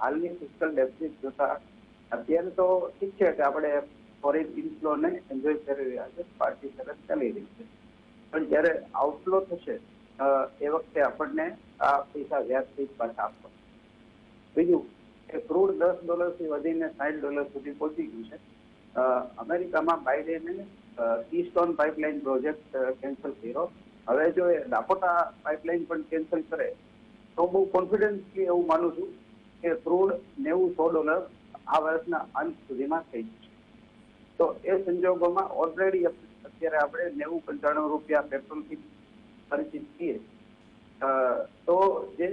હાલની ફિસ્કલ ડેફિસિટ જોતા અત્યારે તો ઠીક છે કે આપણે ફોરેન ઇનફ્લો ને એન્જોય કરી રહ્યા છે, પાર્ટી સરસ ચાલી રહી છે, પણ જયારે આઉટફ્લો થશે એ વખતે આપણને આ પૈસા વ્યાજથી પાછા આપવા. બીજું કે ક્રૂડ $10 થી વધીને $60 સુધી પહોંચી ગયું છે. અમેરિકામાં બાઇડેને કીસ્ટોન પાઇપલાઇન પ્રોજેક્ટ કેન્સલ કર્યો. હવે જો એ ડાકોટા પાઇપલાઇન પણ કેન્સલ કરે તો બહુ કોન્ફિડન્સલી એવું માનું છું કે ક્રૂડ $90-100 આ વર્ષના અંત સુધીમાં થઈ જશે. તો એ સંજોગોમાં ઓલરેડી અત્યારે આપણે $90-95 પેટ્રોલથી પરિચિત છીએ. તો જે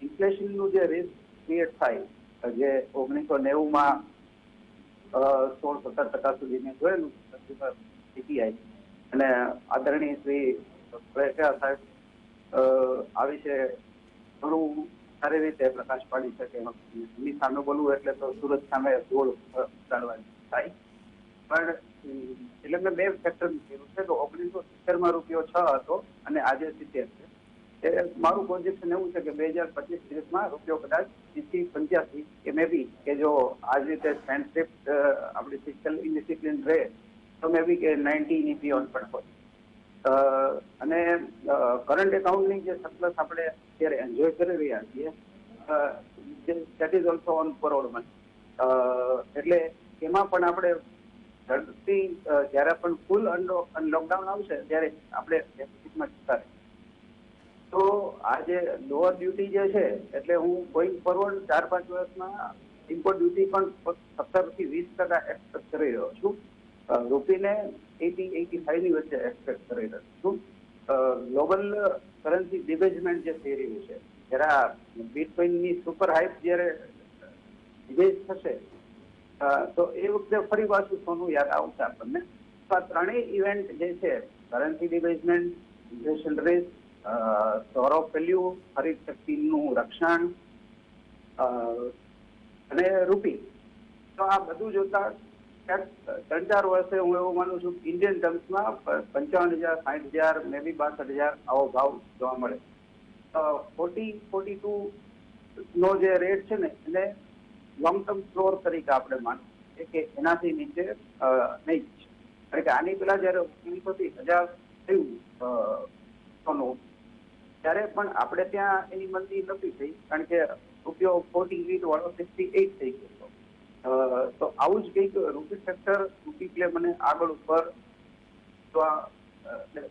ઇન્ફ્લેશનનું જે રિસ્ક ક્રિએટ થાય, જે 1990માં 16-17% સુધીને જોયેલું CPI, અને આદરણીય શ્રી સાહેબ આ વિશે ઘણું સારી રીતે પ્રકાશ પાડી શકે. એમની સામે બોલવું એટલે તો સુરત સામે ગોળ ઉડાડવાની થાય. પણ એટલે મેં બે ફેક્ટર કીધું છે. તો 1970માં ₹6 હતો અને આજે 70 છે. એ મારું પ્રોજેક્શન એવું છે કે 2025-30માં રૂપિયો કદાચ 85 કે મે બી કે જો આ રીતે સ્પેન્ડશિફ્ટ આપણી ફિસ્કલ ઇન્ડિસિપ્લિન રહે તો મે બી કે 90 ની બિયોન્ડ પણ હોય. અને કરંટ એકાઉન્ટની જે સરપ્લસ આપણે અત્યારે એન્જોય કરી રહ્યા છીએ that is also on forward money. એટલે એમાં પણ આપણે ઝડપથી જ્યારે પણ ફૂલ લોકડાઉન આવશે ત્યારે આપણે ડેફિસિટમાં જતા રહીએ. તો આ જે લોઅર ડ્યુટી જે છે એટલે હું ગોઈંગ ફોરવર્ડ 4-5 વર્ષમાં ઇમ્પોર્ટ ડ્યુટી પણ 17 થી 20% એક્સપેક્ટ કરી રહ્યો છું. રૂપીને 80-85 ની વચ્ચે એક્સપેક્ટ કરી રહ્યો છું. ગ્લોબલ કરન્સી ડિબેજમેન્ટ જે થઈ રહ્યું છે, જ્યારે બિટકોઇનની સુપર હાઇપ જ્યારે ડિબેજ થશે તો એ વખતે ફરી પાછું સોનું યાદ આવશે આપણને. તો આ ત્રણેય ઇવેન્ટ જે છે, કરન્સી ડિબેજમેન્ટ, ઇન્ફ્લેશન રિસ્ક, સોર ઓફ વેલ્યુ, ખરીદ શક્તિનું રક્ષણ અને રૂપી, તો આ બધું જોતા 3-4 વર્ષે હું એવું માનું છું ઇન્ડિયન ટર્મ્સમાં 55,000, 60,000, મે બી 62,000 આવો ભાવ જોવા મળે. 40-42 નો જે રેટ છે ને એને લોંગ ટર્મ ફ્લોર તરીકે આપણે માનીએ કે એનાથી નીચે નહીં. કારણ કે આની પેલા જયારે 19,000 થયું સોનું ત્યારે પણ આપણે ત્યાં એની મંદી નથી થઈ, કારણ કે રૂપિયો 48 વાળો 68 થઈ ગયો. તો આવું જ કંઈક રૂપી ફેક્ટર, રૂપી પ્લે મને આગળ ઉપર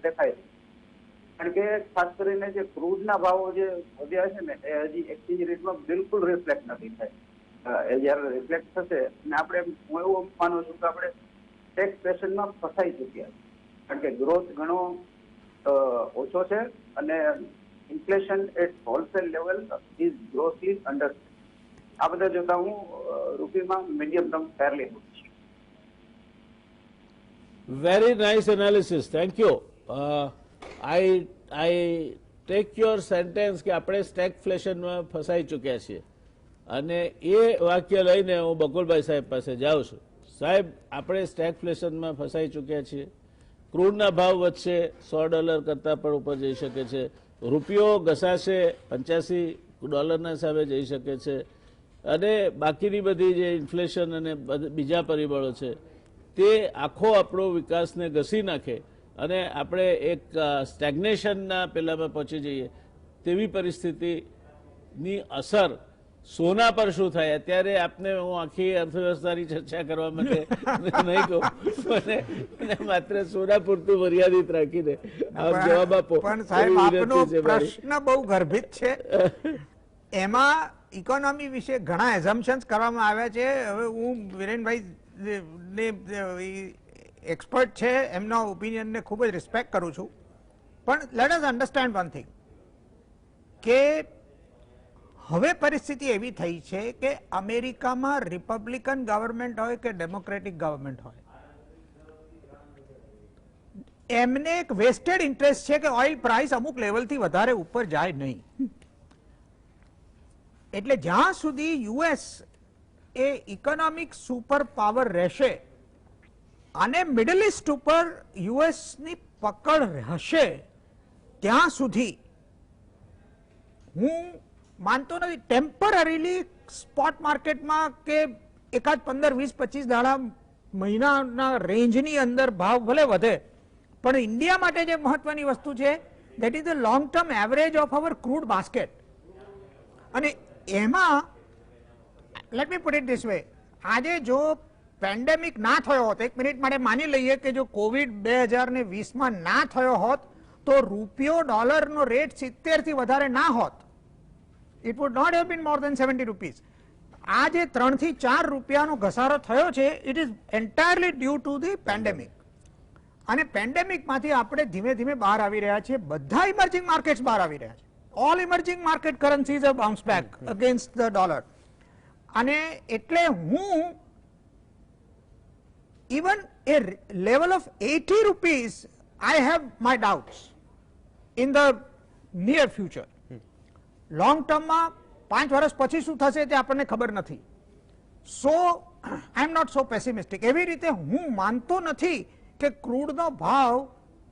દેખાય. કારણ કે ખાસ કરીને જે ક્રૂડના ભાવો જે વધ્યા છે ને એ હજી એક્સચેન્જ રેટમાં બિલકુલ રિફ્લેક્ટ નથી થાય. એ જયારે રિફ્લેક્ટ થશે અને આપણે, હું એવું માનું છું કે આપણે ટેક્સેશનમાં ફસાઈ ચૂક્યા, કારણ કે ગ્રોથ ઘણો ઓછો છે અને inflation at wholesale level is grossly under. આ બધા જોતા હું રૂપીમાં મીડિયમ ટર્મ ફેરલી છું. Very nice analysis. Thank you. I take your sentence કે આપણે સ્ટેગફ્લેશનમાં ફસાઈ ચૂક્યા છીએ, અને એ વાક્ય લઈને હું બકુલભાઈ સાહેબ પાસે જાઉં છું. સાહેબ, આપણે સ્ટેગફ્લેશનમાં ફસાઈ ચૂક્યા છીએ. ક્રૂડના ભાવ વધશે, $100 કરતાં પણ ઉપર જઈ શકે છે. રૂપિયો ઘસાશે, $85 સામે જઈ શકે છે. અને બાકીની બધી જે ઇન્ફ્લેશન અને બીજા પરિબળો છે તે આખો આપણો વિકાસને ઘસી નાખે અને આપણે એક સ્ટેગ્નેશનના પેલામાં પહોંચી જઈએ તેવી પરિસ્થિતિની અસર સોના પર શું થાય? અત્યારે આપને હું આખી અર્થવ્યવસ્થાની ચર્ચા કરવા માટે નહીં કહું, અને માત્ર સોના પૂરતું મર્યાદિત રાખીને આપ જવાબ આપો. પણ સાહેબ આપનો પ્રશ્ન બહુ ગર્ભિત છે. એમાં ઇકોનોમી વિશે ઘણા એઝમ્પશન્સ કરવામાં આવ્યા છે. હવે હું વિરેનભાઈ ને એક્સપર્ટ છે, એમના ઓપિનિયનને ખૂબ જ રિસ્પેક્ટ કરું છું, પણ let us understand one thing કે હવે પરિસ્થિતિ એવી થઈ છે કે અમેરિકામાં રિપબ્લિકન ગવર્મેન્ટ હોય કે ડેમોક્રેટિક ગવર્મેન્ટ હોય, એમને એક વેસ્ટેડ ઇન્ટરેસ્ટ છે કે ઓઇલ પ્રાઇસ અમુક લેવલથી વધારે ઉપર જાય નહીં. એટલે જ્યાં સુધી યુએસ એ ઇકોનોમિક સુપર પાવર રહેશે અને મિડલ ઇસ્ટ ઉપર યુએસની પકડ હશે ત્યાં સુધી હું માનતો નથી ટેમ્પરરીલી સ્પોટ માર્કેટમાં કે એકાદ 15-20-25 દાડા મહિનાના રેન્જની અંદર ભાવ ભલે વધે, પણ ઇન્ડિયા માટે જે મહત્વની વસ્તુ છે that is the long term average of our crude basket. અને એમાં late me put it this way, આજે જો પેન્ડેમિક ના થયો હોત, એક મિનિટ માટે માની લઈએ કે જો કોવિડ 2020માં ના થયો હોત તો રૂપિયો ડોલરનો રેટ 70 થી વધારે ના હોત. It would not have been more than 70 rupees. આ જે 3 થી 4 રૂપિયાનો ઘસારો થયો છે, it is entirely due to the pandemic. અને પેન્ડેમિકમાંથી આપણે ધીમે ધીમે બહાર આવી રહ્યા છીએ. બધા ઇમર્જિંગ માર્કેટ્સ બહાર આવી રહ્યા છે. All emerging market કરન્સીઝ have bounced back against the dollar. અને એટલે હું even a level of 80 rupees I have my doubts in the near future. Long ટર્મમાં 5 વર્ષ પછી શું થશે તે આપણને ખબર નથી. સો આઈ એમ નોટ સો પેસિમિસ્ટિક. એવી રીતે હું માનતો નથી કે ક્રૂડનો ભાવ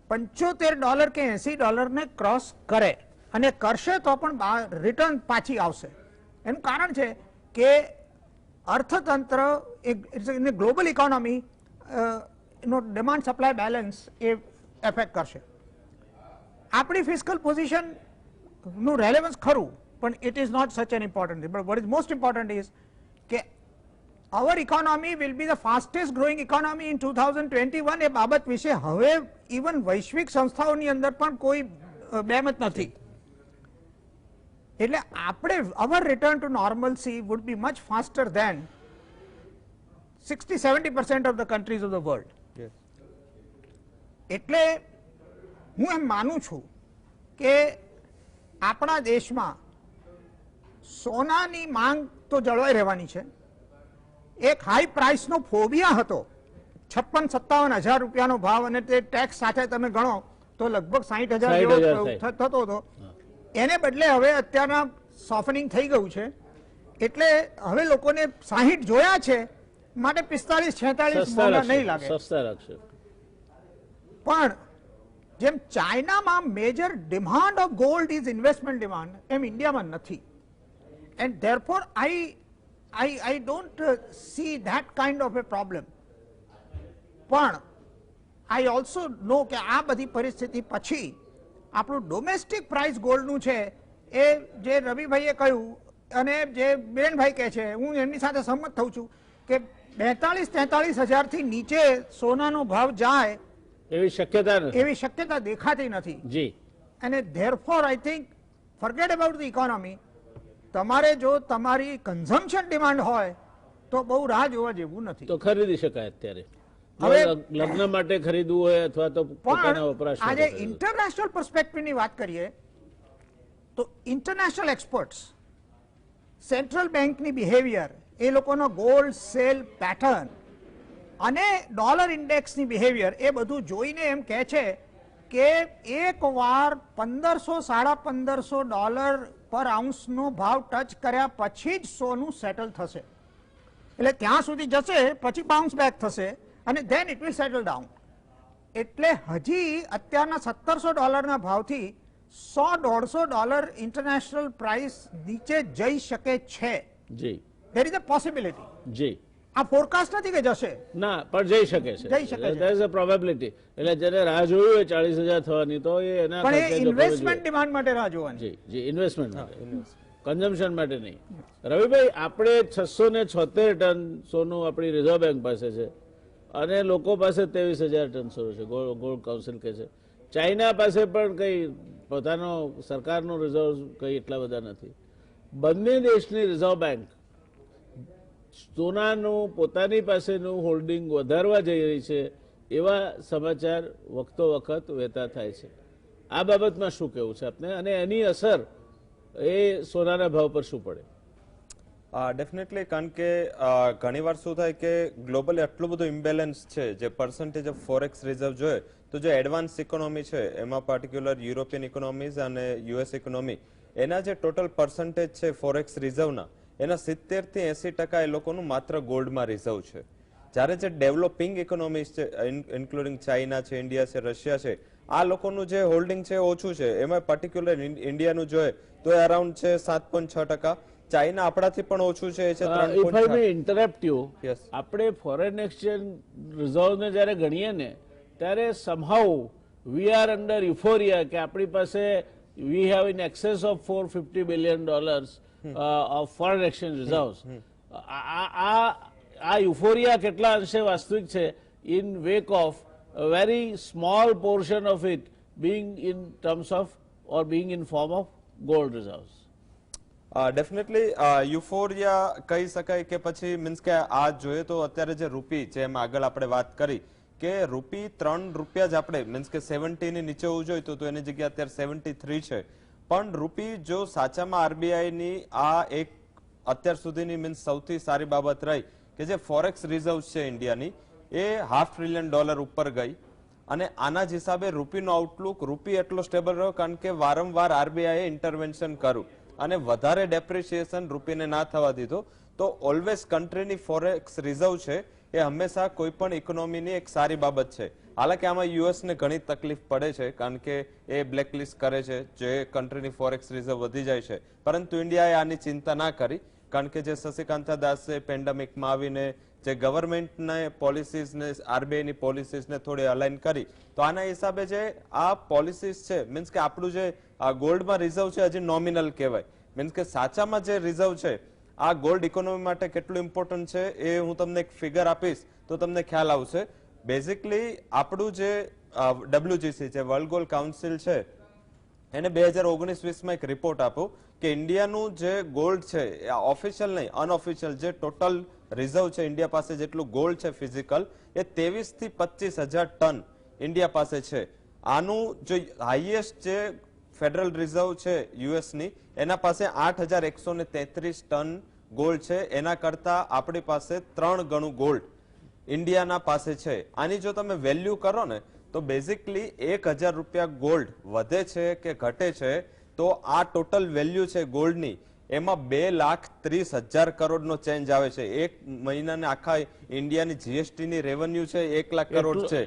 $75 કે $80 ક્રોસ કરે, અને કરશે તો પણ રિટર્ન પાછી આવશે. એનું કારણ છે કે અર્થતંત્ર ગ્લોબલ ઇકોનોમી નો ડિમાન્ડ સપ્લાય બેલેન્સ એ એફેક્ટ કરશે. આપણી ફિસ્કલ પોઝિશન નું રેલેવન્સ ખરું, પણ it is not such an important thing. But what is most important is કે our economy will be the fastest growing economy in 2021. એ બાબત વિશે હવે ઇવન વૈશ્વિક સંસ્થાઓની અંદર પણ કોઈ બેમત નથી. એટલે આપણે our return to normalcy would be much faster than 60-70% of the countries of the world. એટલે હું એમ માનું છું કે આપણા દેશમાં સોનાની માંગ તો જળવાઈ રહેવાની છે. એક હાઈ પ્રાઇસનો ફોબિયા હતો, 56-57 હજાર રૂપિયાનો ભાવ, અને તે ટેક્સ સાથે તમે ગણો તો લગભગ 60,000 જેવો થતો હતો. એને બદલે હવે અત્યારના સોફનિંગ થઈ ગયું છે. એટલે હવે લોકોને 60 જોયા છે, માટે 45-46 નહીં લાગે. પણ જેમ ચાઇનામાં major demand of gold is investment demand, એમ ઇન્ડિયામાં નથી. And therefore I don't see that kind of a problem. પણ I also know કે આ બધી પરિસ્થિતિ પછી આપણું ડોમેસ્ટિક પ્રાઇસ ગોલ્ડનું છે એ જે રવિભાઈએ કહ્યું અને જે બિરેનભાઈ કહે છે, હું એમની સાથે સહમત થઉં છું કે 42-43 હજારથી નીચે સોનાનો ભાવ જાય એવી શક્યતા દેખાતી નથી. જી. અને therefore I think forget about the economy. તમારે જો તમારી કન્ઝમ્પશન ડિમાન્ડ હોય તો બહુ રાહ જોવા જેવું નથી. તો ખરીદી શકાય અત્યારે. હવે લગ્ન માટે ખરીદવું હોય અથવા તો પોતાના વપરાશ માટે. આજે ઇન્ટરનેશનલ પર્સપેક્ટિવની વાત કરીએ તો ઇન્ટરનેશનલ એક્સપર્ટ્સ, સેન્ટ્રલ બેંકની બિહેવિયર, એ લોકોનો ગોલ્ડ સેલ પેટર્ન અને ડોલર ઇન્ડેક્સની બિહેવિયર, એ બધું જોઈને એમ કહે છે કે એકવાર $1,500-1500 પર આઉન્સનો ભાવ ટચ કર્યા પછી જ સોનું સેટલ થશે. એટલે ત્યાં સુધી જશે, પછી બાઉન્સ બેક થશે અને then it will settle down. એટલે હજી અત્યારના $1700 ભાવથી $100-150 ઇન્ટરનેશનલ પ્રાઇસ નીચે જઈ શકે છે. જી. There is a possibility. જી. આ ફોરકાસ્ટ નથી કે જશે, ના પણ જઈ શકે છે, જઈ શકે છે. there is a probability. એટલે જેને રાહ જોયું હોય 40,000 થવાની, તો એ એના પણ ખર્ચે એ જો ઇન્વેસ્ટમેન્ટ ડિમાન્ડ માટે રાહ જોવાની. જી જી, ઇન્વેસ્ટમેન્ટ માટે, કન્ઝમ્પશન માટે નહીં. રવિભાઈ, આપણે 676 ટન સોનું આપણી રિઝર્વ બેંક પાસે છે અને લોકો પાસે 23,000 ટન સોનું છે, ગોલ્ડ કાઉન્સિલ કહે છે. ચાઇના પાસે પણ કઈ પોતાનો સરકારનો રિઝર્વ કઈ એટલા બધા નથી. બંને દેશની રિઝર્વ બેંક સોનાનું પોતાની પાસેનું હોલ્ડિંગ વધારવા જઈ રહી છે, એવા સમાચાર વખતો વખત વહેતા થાય છે. આ બાબતમાં શું કહેવું છે આપને, અને એની અસર એ સોનાના ભાવ પર શું પડે? ડેફિનેટલી, કારણ કે ઘણીવાર શું થાય કે ગ્લોબલી આટલું બધું ઇમ્બેલેન્સ છે. જે પર્સન્ટેજ ઓફ ફોરેક્સ રિઝર્વ જોઈએ તો જે એડવાન્સ ઇકોનોમી છે એમાં પર્ટિક્યુલર યુરોપિયન ઇકોનોમીઝ અને યુએસ ઇકોનોમી, એના જે ટોટલ પર્સન્ટેજ છે ફોરેક્સ રિઝર્વના, એના 70 થી 80% એ લોકોનું માત્ર ગોલ્ડમાં રિઝર્વ છે. જ્યારે જે ડેવલપિંગ ઇકોનોમીઝ છે, ઇન્ક્લુડિંગ ચાઇના છે, ઇન્ડિયા છે, રશિયા છે, આ લોકોનું જે હોલ્ડિંગ છે ઓછું છે. એમાં પર્ટિક્યુલર ઇન્ડિયાનું જોઈએ તો એ અરાઉન્ડ છે 7.6%. ચાઇના આપણાથી પણ ઓછું છે, એ છે 3.6%. Interrupt you, Yes. આપણે ફોરેન એક્સચેન્જ રિઝર્વને જ્યારે ગણીએ ને ત્યારે સમહાઉ વી આર અંડર યુફોરિયા કે આપણી પાસે we have in access of $450 billion of foreign exchange reserves. આ યુફોરિયા કેટલા અંશે વાસ્તવિક છે in wake of very small portion of it being in terms of or being in form of gold reserves? Definitely euphoria કહી શકાય કે પછી means કે આ જોઈએ તો અત્યારે જે રૂપી, જેમ આગળ આપણે વાત કરી કે રૂપી 3 રૂપિયા જ આપણે મીન્સ કે 70 ની નીચે હોવું જોઈએ તો એની જગ્યાએ અત્યારે 73 છે. પણ રૂપી જો સાચામાં આરબીઆઈ ની આ એક અત્યાર સુધીની મીન્સ સૌથી સારી બાબત રહી કે જે ફોરેક્સ રિઝર્વ છે ઇન્ડિયાની, એ $500 billion ઉપર ગઈ. અને આના જ હિસાબે રૂપીનો આઉટલુક, રૂપી એટલો સ્ટેબલ રહ્યો કારણ કે વારંવાર આરબીઆઈએ ઇન્ટરવેન્શન કર્યું અને વધારે ડેપ્રિસિએશન રૂપીને ના થવા દીધો. તો ઓલવેઝ કન્ટ્રીની ફોરેક્સ રિઝર્વ છે એ હંમેશા કોઈ પણ ઇકોનોમીની એક સારી બાબત છે. હાલાકી આમાં યુએસને ઘણી તકલીફ પડે છે કારણ કે એ બ્લેકલિસ્ટ કરે છે જે કન્ટ્રીની ફોરેક્સ રિઝર્વ વધી જાય છે. પરંતુ ઇન્ડિયાએ આની ચિંતા ના કરી કારણ કે જે શશિકાંતા દાસે પેન્ડેમિકમાં આવીને જે ગવર્મેન્ટને પોલિસીઝને, આરબીઆઈની પોલિસીઝને થોડી અલાઇન કરી, તો આના હિસાબે જે આ પોલિસીઝ છે મીન્સ કે આપણું જે ગોલ્ડમાં રિઝર્વ છે હજી નોમિનલ કહેવાય. મીન્સ કે સાચામાં જે રિઝર્વ છે આ ગોલ્ડ ઇકોનોમી માટે કેટલું ઇમ્પોર્ટન્ટ છે એ હું તમને એક ફિગર આપીશ તો તમને ખ્યાલ આવશે. બેઝિકલી આપણું જે WGC જે વર્લ્ડ ગોલ્ડ કાઉન્સિલ છે એને 2019-20માં એક રિપોર્ટ આપ્યો કે ઇન્ડિયાનું જે ગોલ્ડ છે ઓફિશિયલ નહીં, અનઓફિશિયલ જે ટોટલ રિઝર્વ છે ઇન્ડિયા પાસે જેટલું ગોલ્ડ છે ફિઝિકલ, એ 23 થી 25,000 ટન ઇન્ડિયા પાસે છે. આનું જો હાઈએસ્ટ જે ફેડરલ રિઝર્વ છે યુએસની, એના પાસે 8,133 ટન ગોલ્ડ છે. એના કરતા આપણી પાસે 3 ગણું ગોલ્ડ ઇન્ડિયાના પાસે છે. આની જો તમે વેલ્યુ કરો ને તો બેઝિકલી 1,000 રૂપિયા ગોલ્ડ વધે છે કે ઘટે છે તો આ ટોટલ વેલ્યુ છે ગોલ્ડની, એમાં 2,30,000 કરોડનો ચેન્જ આવે છે. એક મહિનાને આખા ઇન્ડિયાની જીએસટી ની રેવન્યુ છે 1 લાખ કરોડ છે,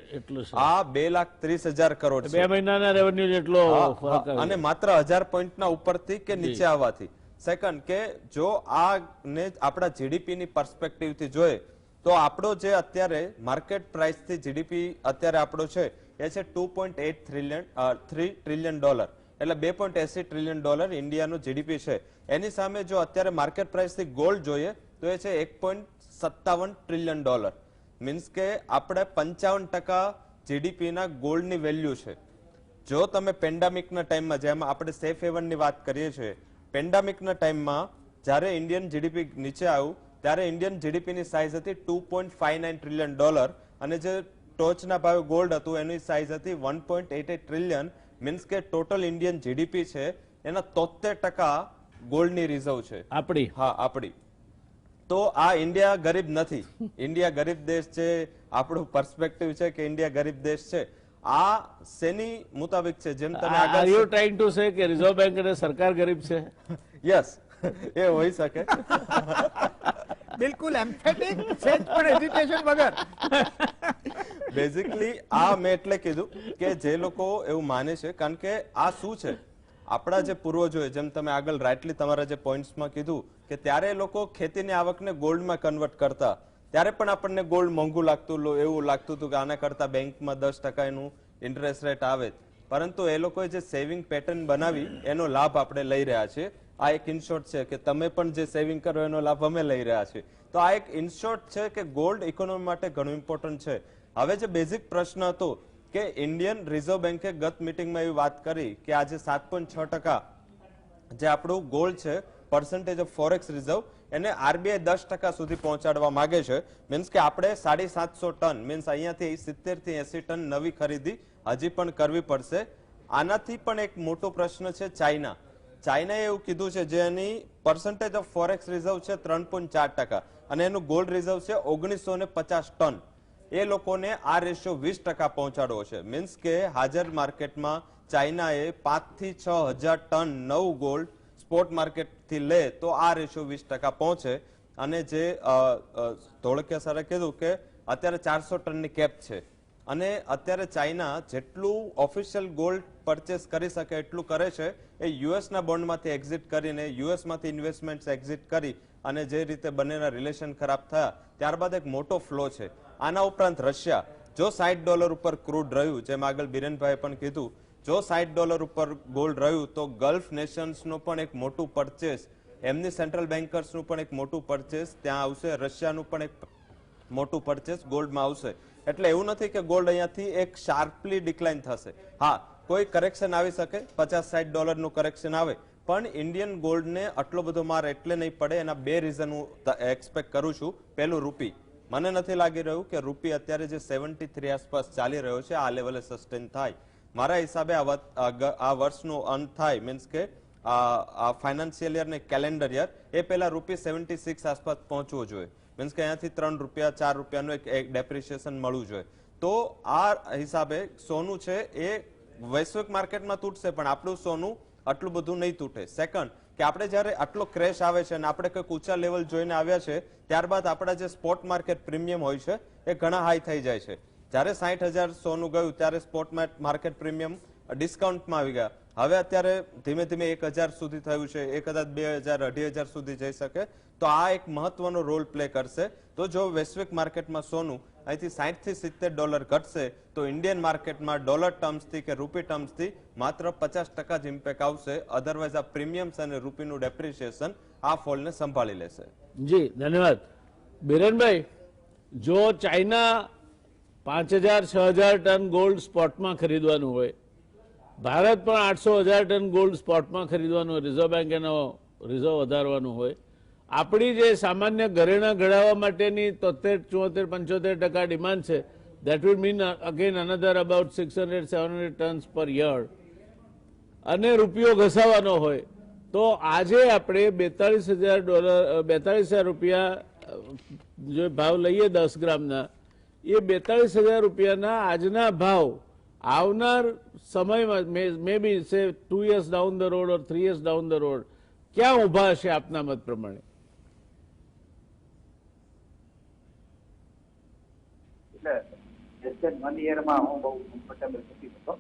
આ 2,30,000 કરોડ છે. 2 મહિનાના રેવન્યુ જેટલો ફરક આવે. અને માત્ર 1000 પોઈન્ટના ઉપરથી કે નીચે આવવાથી. સેકન્ડ કે જો આ ને આપણા જીડીપી ની પર્સપેક્ટિવ થી જોઈએ તો આપણો જે અત્યારે માર્કેટ પ્રાઇસ થી જીડીપી અત્યારે આપણો છે એ છે $2.3 ટ્રિલિયન, એટલે $2.80 ટ્રિલિયન ઇન્ડિયાનું જીડીપી છે. એની સામે જો અત્યારે માર્કેટ પ્રાઇસ થી ગોલ્ડ જોઈએ તો એ છે $1.57 ટ્રિલિયન. મીન્સ કે આપણે 55% જીડીપી ના ગોલ્ડની વેલ્યુ છે. જો તમે પેન્ડામિકના ટાઈમમાં, જેમાં આપણે સેફ હેવનની વાત કરીએ છીએ, પેન્ડામિકના ટાઈમમાં જ્યારે ઇન્ડિયન જીડીપી નીચે આવ્યું ત્યારે ઇન્ડિયન જીડીપીની સાઇઝ હતી $2.59 ટ્રિલિયન અને જે ટોચના ભાવે ગોલ્ડ હતું એની સાઇઝ હતી 1.88 ટ્રિલિયન. મીન્સ કે ટોટલ ઇન્ડિયન જીડીપી છે એના 73% ગોલ્ડની રિઝર્વ છે આપણી. હા, આપણી. તો આ ઇન્ડિયા ગરીબ નથી. ઇન્ડિયા ગરીબ દેશ છે, આપણું પર્સપેક્ટિવ છે કે ઇન્ડિયા ગરીબ દેશ છે. આ શેની મુતાબિક છે? જેમ તમે Are you trying to say કે રિઝર્વ બેંક અને સરકાર ગરીબ છે? યસ, એ હોઈ શકે. બિલકુલ એમ્ફેટિક, સેજ પણ હેઝિટેશન વગર. બેઝિકલી આ મેં એટલે કીધું કે જે લોકો એવું માને છે કારણ કે આ શું છે, આપણા જે પૂર્વજોએ, જેમ તમે આગળ રાઇટલી તમારા જે પોઈન્ટ્સમાં કીધું કે ત્યારે લોકો ખેતીની આવકને ગોલ્ડમાં કન્વર્ટ કરતા, ત્યારે પણ આપણને ગોલ્ડ મોંઘું લાગતું એવું લાગતું હતું કે આના કરતા બેંકમાં 10% એનું ઇન્ટરેસ્ટ રેટ આવે, પરંતુ એ લોકોએ જે સેવિંગ પેટર્ન બનાવી એનો લાભ આપણે લઈ રહ્યા છીએ. આ એક ઇનશોર્ટ છે કે તમે પણ જે સેવિંગ કરો એનો લાભ અમે લઈ રહ્યા છીએ. તો આ એક ઇનશોર્ટ છે કે ગોલ્ડ ઇકોનોમી માટે ઘણું ઇમ્પોર્ટન્ટ છે. હવે જે બેઝિક પ્રશ્ન હતો કે ઇન્ડિયન રિઝર્વ બેન્કે ગત મિટિંગમાં એવી વાત કરી કે આજે 7.6% જે આપણું ગોલ્ડ છે પર્સન્ટેજ ઓફ ફોરેક્સ રિઝર્વ એને આરબીઆઈ 10% સુધી પહોંચાડવા માંગે છે. મીન્સ કે આપણે 750 ટન મીન્સ અહીંયાથી 70 થી 80 ટન નવી ખરીદી હજી પણ કરવી પડશે. આનાથી પણ એક મોટો પ્રશ્ન છે ચાઇનાએ એવું કીધું છે જેની પર્સન્ટેજ ઓફ ફોરેક્સ રિઝર્વ છે 3.4% અને એનું ગોલ્ડ રિઝર્વ છે 1950 ટન. એ લોકોને આ રેશિયો 20% પહોંચાડવો છે. મીન્સ કે હાજર માર્કેટમાં ચાઇનાએ 5 થી 6,000 ટન નવું ગોલ્ડ સ્પોટ માર્કેટથી લે તો આ રેશિયો 20% પહોંચે. અને જે ધોળકિયા સરે કીધું કે અત્યારે 400 ટનની કેપ છે અને અત્યારે ચાઇના જેટલું ઓફિશિયલ ગોલ્ડ પરચેસ કરી શકે એટલું કરે છે. એ યુએસના બોન્ડમાંથી એક્ઝિટ કરીને યુએસમાંથી ઇન્વેસ્ટમેન્ટ એક્ઝિટ કરી અને જે રીતે બંનેના રિલેશન ખરાબ થયા ત્યારબાદ એક મોટો ફ્લો છે. આના ઉપરાંત રશિયા જો $60 ઉપર ક્રૂડ રહ્યું, જેમ આગળ બિરેનભાઈએ પણ કીધું, જો $60 ઉપર ગોલ્ડ રહ્યું તો ગલ્ફ નેશન્સનું પણ એક મોટું પરચેસ, એમની સેન્ટ્રલ બેન્કર્સનું પણ એક મોટું પરચેસ ત્યાં આવશે, રશિયાનું પણ એક મોટું પરચેસ ગોલ્ડમાં આવશે. એટલે એવું નથી કે ગોલ્ડ અહીંયાથી એક શાર્પલી ડિક્લાઇન થશે. હા, કોઈ કરેક્શન આવી શકે, $50-60 નું કરેક્શન આવે, પણ ઇન્ડિયન ગોલ્ડને આટલો બધો માર એટલે નહીં પડે. એના બે રીઝન હું એક્સપેક્ટ કરું છું. પહેલું, રૂપી. મને નથી લાગી રહ્યું કે રૂપી અત્યારે જે 73 આસપાસ ચાલી રહ્યો છે આ લેવલે સસ્ટેન થાય. મારા હિસાબે આ વર્ષનો અંત થાય મીન્સ કે આ ફાઇનાન્શિયલ યર ને કેલેન્ડર યર એ પહેલા રૂપી 76 આસપાસ પહોંચવો જોઈએ. મીન્સ કે અહીંયાથી $3-4 એક ડેપ્રિસિએશન મળવું જોઈએ. તો આ હિસાબે સોનું છે એ વૈશ્વિક માર્કેટમાં તૂટશે પણ આપણું સોનું આટલું બધું નહીં તૂટે. સેકન્ડ, કે આપણે જ્યારે આટલો ક્રેશ આવે છે અને આપણે કંઈક ઊંચા લેવલ જોઈને આવ્યા છે ત્યારબાદ આપણા જે સ્પોટ માર્કેટ પ્રીમિયમ હોય છે એ ઘણા હાઈ થઈ જાય છે. જ્યારે 60,000 સોનું ગયું ત્યારે સ્પોટ માર્કેટ પ્રીમિયમ ડિસ્કાઉન્ટમાં આવી ગયા. હવે અત્યારે ધીમે ધીમે 1,000 સુધી થયું છે, એ કદાચ 2,000 2,500 સુધી જઈ શકે. તો આ એક મહત્વનો રોલ પ્લે કરશે. તો જો વૈશ્વિક માર્કેટમાં સોનું અહીંથી $60 થી $70 ઘટશે તો ઇન્ડિયન માર્કેટમાં ડોલર ટર્મ્સથી કે રૂપી ટર્મ્સથી માત્ર 50% જ ઇમ્પેક્ટ આવશે. અધરવાઇઝ આ પ્રીમિયમ્સ અને રૂપીનું ડેપ્રિસિએશન આ ફોલને સંભાળી લેશે. જી ધન્યવાદ. બિરેનભાઈ, જો ચાઇના 5,000-6,000 ટન ગોલ્ડ સ્પોટમાં ખરીદવાનું હોય, ભારત પણ 800,000 ટન ગોલ્ડ સ્પોટમાં ખરીદવાનું હોય, રિઝર્વ બેંક એનો રિઝર્વ વધારવાનું હોય, આપણી જે સામાન્ય ઘરેણા ઘડાવવા માટેની 73-74-75% ડિમાન્ડ છે, that would mean again another about 600-700 tons per year. અને રૂપિયો ઘસાવાનો હોય તો આજે આપણે $42,000 જો ભાવ લઈએ 10 ગ્રામના, એ $42,000 આજના ભાવ આવનાર સમયમાં મે બી સે 2 years down the road or 3 years down the road ક્યાં ઉભા હશે આપના મત પ્રમાણે? એટલે 1 year-માં હું બહુ કમ્ફર્ટેબલ નથી થતો.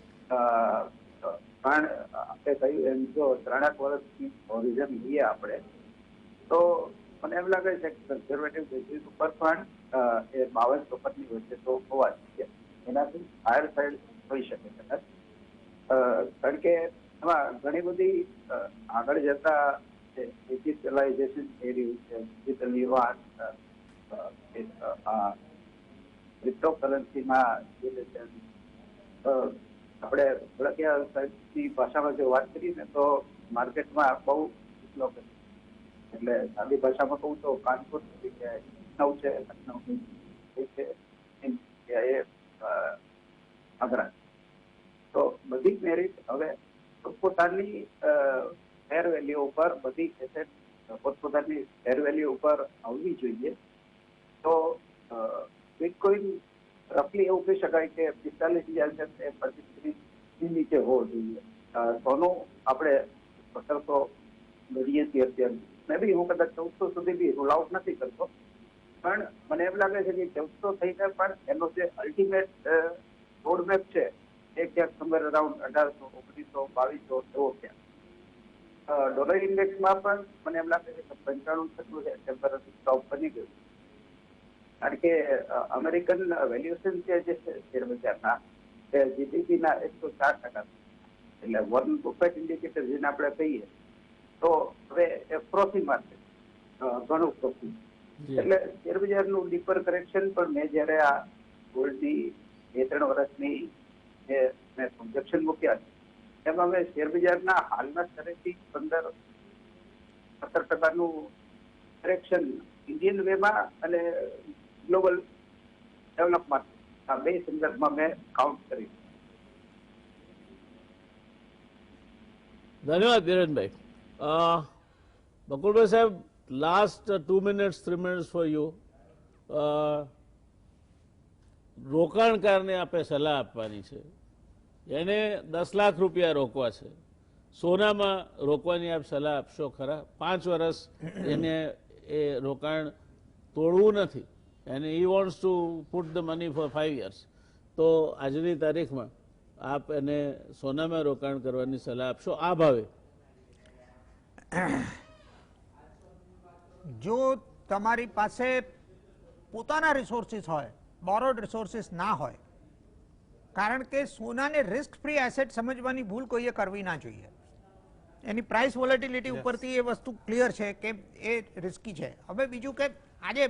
પણ આપણે કહ્યું એમ જો 3 વર્ષની હોરિઝન લઈએ આપણે તો મને એમ લાગે છે કે કન્ઝર્વેટિવ બેઝિસ ઉપર પણ એ 52 ની વચ્ચે તો હોવા જોઈએ. એનાથી હાયર સાઈડ હોઈ શકે કદાચ. કારણ કે એમાં ઘણી બધી આગળ જતા ડિજિટલાઇઝેશન થઈ રહ્યું છે, ડિજિટલ યુવાન, ક્રિપ્ટોકરન્સીમાં આપણે ભડકિયા સાહેબની ભાષામાં જો વાત કરીએ ને તો માર્કેટમાં બહુ એટલે સાદી ભાષામાં કહું તો કાનપુર છે, લખનઉ છે, આગ્રા. તો બધી મેરિટ હવે પોતપોતાની ફેર વેલ્યુ ઉપર બધી એસેટ પોતપોતાની ફેર વેલ્યુ ઉપર આવવી જોઈએ. તો બિટકોઇન રફલી એવું કહી શકાય કે 45,000 છે 35 નીચે હોવો જોઈએ. સોનું આપણે 1700 ગણીએ છીએ અત્યારે. મે બી હું કદાચ 1400 સુધી બી રૂલ આઉટ નથી કરતો, પણ મને એમ લાગે છે કે 1400 થઈને પણ એનો જે અલ્ટિમેટ રોડમેપ છે એ ક્યાંક સમવેર અરાઉન્ડ 1800, 1900, 2200 એવો ક્યાંક. ડોલર ઇન્ડેક્સમાં પણ મને એમ લાગે છે કે 95% છે ટેમ્પરરી સ્ટોપ બની ગયું. કારણ કે અમેરિકન વેલ્યુએશન છે જે શેર બજારના તે જીડીપીના 104%, એટલે 1 બફેટ ઇન્ડિકેટર જેને આપણે કહીએ તો હવે પ્રોફીમાં છે, ઘણું પ્રોફી. એટલે શેર બજારનું ડીપર કરેક્શન પણ મેં જયારે આ ગોલ્ડની 2-3 વર્ષની જે મેં પ્રોજેક્શન મૂક્યા છે એમાં મેં શેર બજારના હાલના સ્તરેથી 15-17% કરેક્શન ઇન્ડિયન વેમાં અને ગ્લોબલ ડેવલપમાં આ બે સંદર્ભમાં મેં કાઉન્ટ કરી. ધન્યવાદ ધીરેનભાઈ. બકુલભાઈ સાહેબ, last 2 minutes 3 minutes for you. રોકાણકારને આપે સલાહ આપવાની છે, એને 10 લાખ રૂપિયા રોકવા છે, સોનામાં રોકવાની આપ સલાહ આપશો ખરા? 5 વર્ષ એને એ રોકાણ તોડવું નથી અને he wants to put the money for 5 years, તો આજની તારીખમાં આપ એને સોનામાં રોકાણ કરવાની સલાહ આપશો આ ભાવે? જો તમારી પાસે પોતાના રિસોર્સિસ હોય, બોરોડ રિસોર્સિસ ના હોય, કારણ કે સોનાને રિસ્ક ફ્રી એસેટ સમજવાની ભૂલ કોઈએ કરવી ના જોઈએ. એની પ્રાઇસ વોલેટિલિટી ઉપરથી એ વસ્તુ ક્લિયર છે કે એ રિસ્કી છે. હવે બીજું કે આજે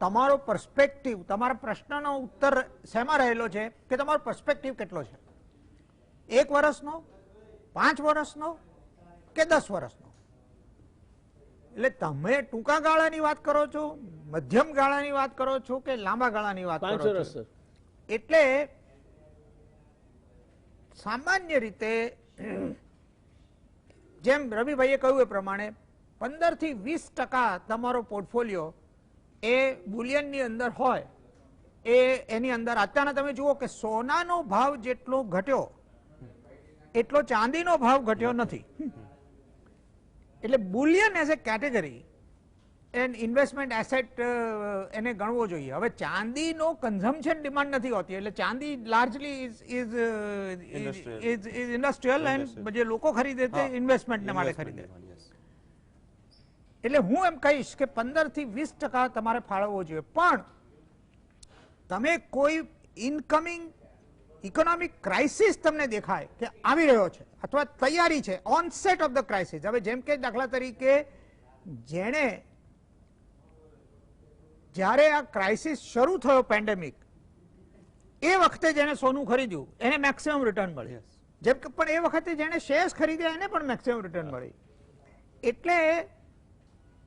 તમારો પર્સપેક્ટિવ, તમારા પ્રશ્નનો ઉત્તર શેમાં રહેલો છે કે તમારો પર્સપેક્ટિવ કેટલો છે, 1 વર્ષનો, 5 વર્ષનો કે 10 વર્ષનો. એટલે તમે ટૂંકા ગાળાની વાત કરો છો, મધ્યમ ગાળાની વાત કરો છો કે લાંબા ગાળાની વાત કરો 5 વર્ષ છો? સર. એટલે સામાન્ય રીતે જેમ રવિભાઈએ કહ્યું એ પ્રમાણે 15 થી 20% તમારો પોર્ટફોલિયો એ બુલિયનની અંદર હોય, એ એની અંદર અત્યારના તમે જુઓ કે સોનાનો ભાવ જેટલો ઘટ્યો એટલો ચાંદીનો ભાવ ઘટ્યો નથી. એટલે Boolean as a category and investment asset એને ગણવો જોઈએ. હવે ચાંદીનો કન્ઝમ્પશન ડિમાન્ડ નથી હોતી, એટલે ચાંદી લાર્જલી ઇઝ ઇન્ડસ્ટ્રીયલ એન્ડ જે લોકો ખરીદે તે ઇન્વેસ્ટમેન્ટ માટે ખરીદે. એટલે હું એમ કહીશ કે 15 થી 20% તમારે ફાળવવો જોઈએ. પણ તમે કોઈ ઇનકમિંગ ઇકોનોમિક ક્રાઇસિસ તમને દેખાય કે આવી રહ્યો છે અથવા તૈયારી છે, ઓનસેટ ઓફ ધ ક્રાઇસિસ. હવે જેમ કે દાખલા તરીકે જેણે જ્યારે આ ક્રાઇસિસ શરૂ થયો પેન્ડેમિક, એ વખતે જેને સોનું ખરીદ્યું એને મેક્સિમમ રિટર્ન મળ્યું. જેમ કે પણ એ વખતે જેને શેર્સ ખરીદ્યા એને પણ મેક્સિમમ રિટર્ન મળી. એટલે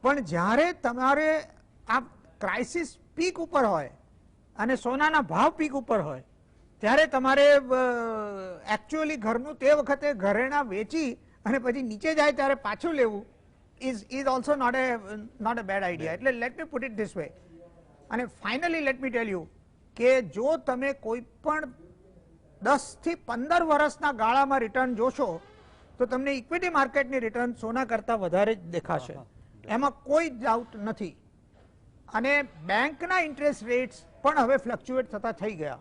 પણ જ્યારે તમારે આ ક્રાઇસિસ પીક ઉપર હોય અને સોનાના ભાવ પીક ઉપર હોય ત્યારે તમારે એકચ્યુઅલી ઘરનું તે વખતે ઘરેણાં વેચી અને પછી નીચે જાય ત્યારે પાછું લેવું is also not a bad idea. એટલે let me put it this way. અને finally let me tell you કે જો તમે કોઈ પણ 10 થી 15 વર્ષના ગાળામાં રિટર્ન જોશો તો તમને ઇક્વિટી માર્કેટની રિટર્ન સોના કરતા વધારે જ દેખાશે, એમાં કોઈ ડાઉટ નથી. અને બેંકના ઇન્ટરેસ્ટ રેટ્સ પણ હવે ફ્લક્ચ્યુએટ થતા થઈ ગયા.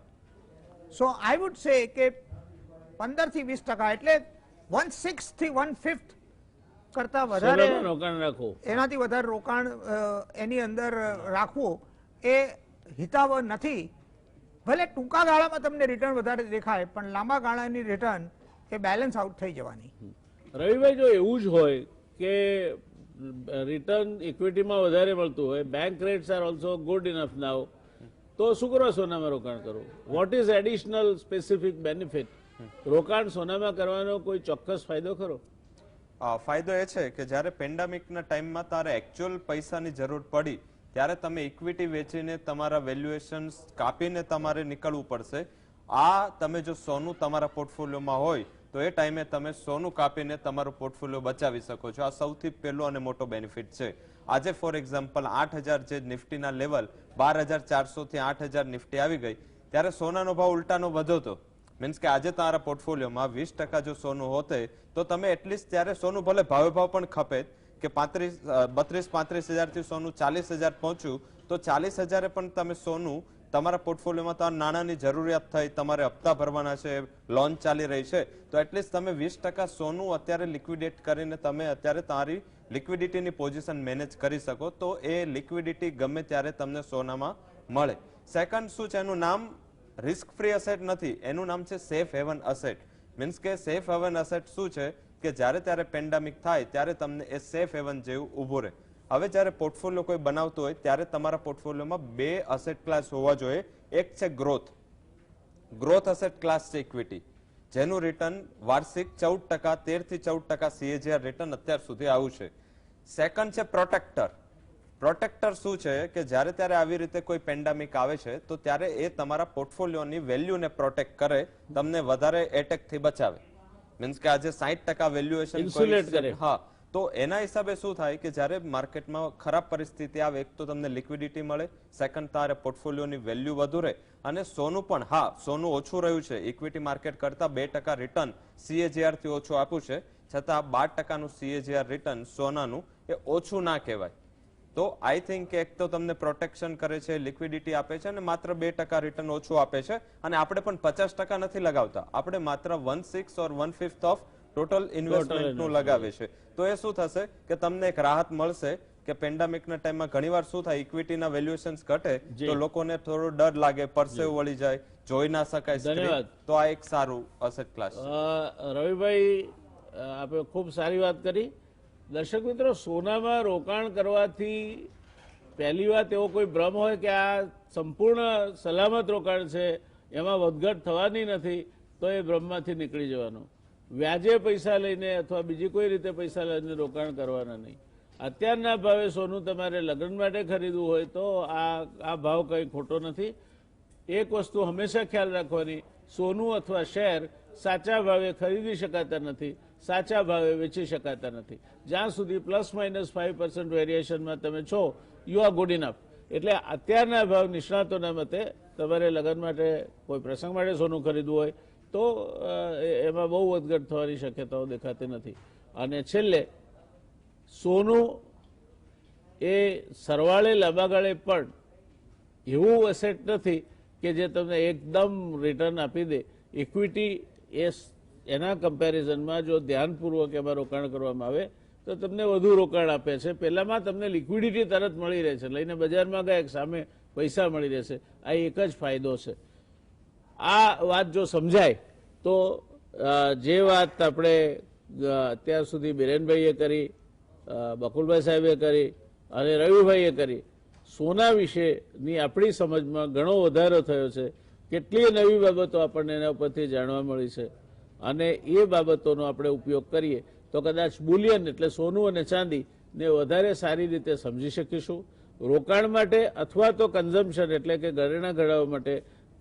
સો આઈ વુડ સે કે 15 થી 20% એટલે 1/6 થી 1/5 કરતા વધારે રોકાણ રાખવું, એનાથી વધારે રોકાણ એની અંદર રાખવું એ હિતાવહ નથી. ભલે ટૂંકા ગાળામાં તમને રિટર્ન વધારે દેખાય પણ લાંબા ગાળાની રિટર્ન એ બેલેન્સ આઉટ થઈ જવાની. રવિભાઈ, જો એવું જ હોય કે રિટર્ન ઇક્વિટીમાં વધારે મળતું હોય, bank rates are also good enough now, તો શું કરવા સોનામાં રોકાણ કરવું? What is additional specific benefit? રોકાણ સોનામાં કરવાનો કોઈ ચોક્કસ ફાયદો ખરો? ફાયદો એ છે કે જ્યારે પેન્ડેમિકના ટાઈમમાં તારે એકચ્યુઅલ પૈસાની જરૂર પડી ત્યારે તમે ઇક્વિટી વેચીને તમારા વેલ્યુએશન કાપીને તમારે નીકળવું પડશે. આ તમે જો સોનું તમારા પોર્ટફોલિયોમાં હોય તો એ ટાઈમે તમે સોનું કાપીને તમારું પોર્ટફોલિયો બચાવી શકો છો. આ સૌથી પહેલો અને મોટો બેનિફિટ છે. આજે ફોર એક્ઝામ્પલ 8,000 જે નિફ્ટીના લેવલ 12,400 થી 8,000 નિફ્ટી આવી ગઈ, ત્યારે સોનાનો ભાવ ઉલટાનો વધ્યો હતો. મીન્સ કે આજે તમારા પોર્ટફોલિયોમાં 20% જો સોનું હોતે તો તમે એટલીસ્ટ ત્યારે સોનું ભલે ભાવે ભાવ પણ ખપે કે 32-35,000 થી સોનું 40,000 પહોંચ્યું તો 40,000 પણ તમે સોનું તમારા પોર્ટફોલિયોમાં તમારા નાણાંની જરૂરિયાત થઈ, તમારે હપ્તા ભરવાના છે, લોન ચાલી રહી છે, તો એટલીસ્ટ તમે 20% સોનું અત્યારે લિક્વિડેટ કરીને તમે અત્યારે તમારી લિક્વિડિટીની પોઝિશન મેનેજ કરી શકો. તો એ લિક્વિડિટી ગમે ત્યારે તમને સોનામાં મળે. સેકન્ડ શું છે, એનું નામ રિસ્ક ફ્રી અસેટ નથી, એનું નામ છે સેફ હેવન અસેટ. મીન્સ કે સેફ હેવન અસેટ શું છે કે જ્યારે ત્યારે પેન્ડેમિક થાય ત્યારે તમને એ સેફ હેવન જેવું ઊભું રહે. હવે જ્યારે પોર્ટફોલિયો કોઈ બનાવતો હોય ત્યારે તમારા પોર્ટફોલિયોમાં બે અસેટ ક્લાસ હોવા જોઈએ. એક છે ગ્રોથ અસેટ ક્લાસ છે ઇક્વિટી, જેનું રિટર્ન વાર્ષિક 14%, 13 થી 14% CAGR રિટર્ન અત્યાર સુધી આવ્યું છે. સેકન્ડ છે પ્રોટેક્ટર શું છે કે જ્યારે ત્યારે આવી રીતે કોઈ પેન્ડેમિક આવે છે તો ત્યારે એ તમારા પોર્ટફોલિયોની વેલ્યુને પ્રોટેક્ટ કરે, તમને વધારે એટેક થી બચાવે. મીન્સ કે આજે 60% વેલ્યુએશન ઇન્સ્યુલેટ કરે. હા, તો એના હિસાબે શું થાય કે જ્યારે માર્કેટમાં ખરાબ પરિસ્થિતિ આવે, એક તો તમને લિક્વિડિટી મળે, સેકન્ડ તારે પોર્ટફોલિયોની વેલ્યુ વધુ રહે. અને સોનું પણ, હા સોનું ઓછું રહ્યું છે, ઇક્વિટી માર્કેટ કરતા 2% રિટર્ન CAGR થી ઓછું આપ્યું છે, છતાં 12%નું CAGR રિટર્ન સોનાનું એ ઓછું ના કહેવાય. તો આઈ થિંક એક તો તમને પ્રોટેક્શન કરે છે, લિક્વિડિટી આપે છે અને માત્ર 2% રિટર્ન ઓછું આપે છે. અને આપણે પણ 50% નથી લગાવતા, આપણે માત્ર 1/6 or 1/5 ઓફ ટોટલ ઇન્વેસ્ટમેન્ટ નું લગાવે છે. તો એ શું થશે કે તમને એક રાહત મળશે કે પેન્ડેમિકના ટાઈમમાં ઘણીવાર શું થાય, ઇક્વિટીના વેલ્યુએશન્સ ઘટે તો લોકોને થોડો ડર લાગે, પરસેવ વળી જાય, જોઈ ના શકાય સ્ક્રીન. તો આ એક સારું અસેટ ક્લાસ છે. રવિભાઈ, આપણે ખૂબ સારી વાત કરી. દર્શક મિત્રો, સોનામાં રોકાણ કરવાથી પહેલી વાત એવો કોઈ ભ્રમ હોય કે આ સંપૂર્ણ સલામત રોકાણ છે, એમાં વધઘટ થવાની નથી, તો એ ભ્રમમાંથી નીકળી જવાનું. વ્યાજે પૈસા લઈને અથવા બીજી કોઈ રીતે પૈસા લઈને રોકાણ કરવાના નહીં. અત્યારના ભાવે સોનું તમારે લગ્ન માટે ખરીદવું હોય તો આ ભાવ કંઈ ખોટો નથી. એક વસ્તુ હંમેશા ખ્યાલ રાખવાની, સોનું અથવા શેર સાચા ભાવે ખરીદી શકાતા નથી, સાચા ભાવે વેચી શકાતા નથી. જ્યાં સુધી ±5% વેરિએશનમાં તમે છો, યુ આર ગુડ ઇનફ. એટલે અત્યારના ભાવ નિષ્ણાતોના મતે તમારે લગ્ન માટે કોઈ પ્રસંગ માટે સોનું ખરીદવું હોય તો એમાં બહુ વધઘટ થવાની શક્યતાઓ દેખાતી નથી. અને છેલ્લે સોનું એ સરવાળે લાંબા ગાળે પણ એવું એસેટ નથી કે જે તમને એકદમ રિટર્ન આપી દે. ઇક્વિટી એના કમ્પેરિઝનમાં જો ધ્યાનપૂર્વક એમાં રોકાણ કરવામાં આવે તો તમને વધુ રોકાણ આપે છે. પહેલામાં તમને લિક્વિડિટી તરત મળી રહે છે, લઈને બજારમાં ગયા સામે પૈસા મળી રહેશે. આ એક જ ફાયદો છે. આ વાત જો સમજાય તો જે વાત આપણે અત્યાર સુધી બિરેનભાઈએ કરી, બકુલભાઈ સાહેબે કરી અને રવિભાઈએ કરી, સોના વિશેની આપણી સમજમાં ઘણો વધારો થયો છે. કેટલીય નવી બાબતો આપણને એના ઉપરથી જાણવા મળી છે અને એ બાબતોનો આપણે ઉપયોગ કરીએ તો કદાચ બુલિયન એટલે સોનું અને ચાંદીને વધારે સારી રીતે સમજી શકીશું. રોકાણ માટે અથવા તો કન્ઝમ્પશન એટલે કે ઘરેણાં ઘડાવવા માટે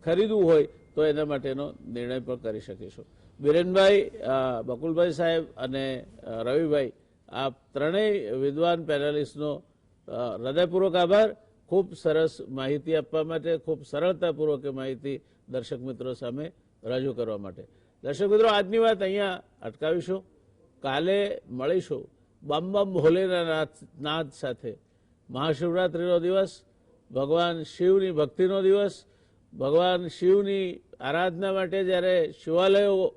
ખરીદવું હોય તો એના માટેનો નિર્ણય પણ કરી શકીશું. બિરેનભાઈ, બકુલભાઈ સાહેબ અને રવિભાઈ, આ ત્રણેય વિદ્વાન પેનલિસ્ટનો હૃદયપૂર્વક આભાર. ખૂબ સરસ માહિતી આપવા માટે, ખૂબ સરળતાપૂર્વક એ માહિતી દર્શક મિત્રો સામે રજૂ કરવા માટે. દર્શક મિત્રો, આજની વાત અહીંયા અટકાવીશું. કાલે મળીશું બમ બમ ભોલેના નાદ સાથે. મહાશિવરાત્રિનો દિવસ, ભગવાન શિવની ભક્તિનો દિવસ, ભગવાન શિવની આરાધના માટે જ્યારે શિવાલયો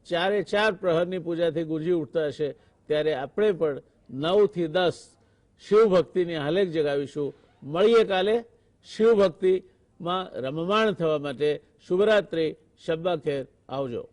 4 પ્રહરની પૂજાથી ગુંજી ઉઠતા હશે ત્યારે આપણે પણ 9 થી 10 શિવ ભક્તિની હાલેક જગાવીશું. મળીએ કાલે શિવ ભક્તિમાં રમમાણ થવા માટે. શુભરાત્રિ, શબ્બા ખેર, આવજો.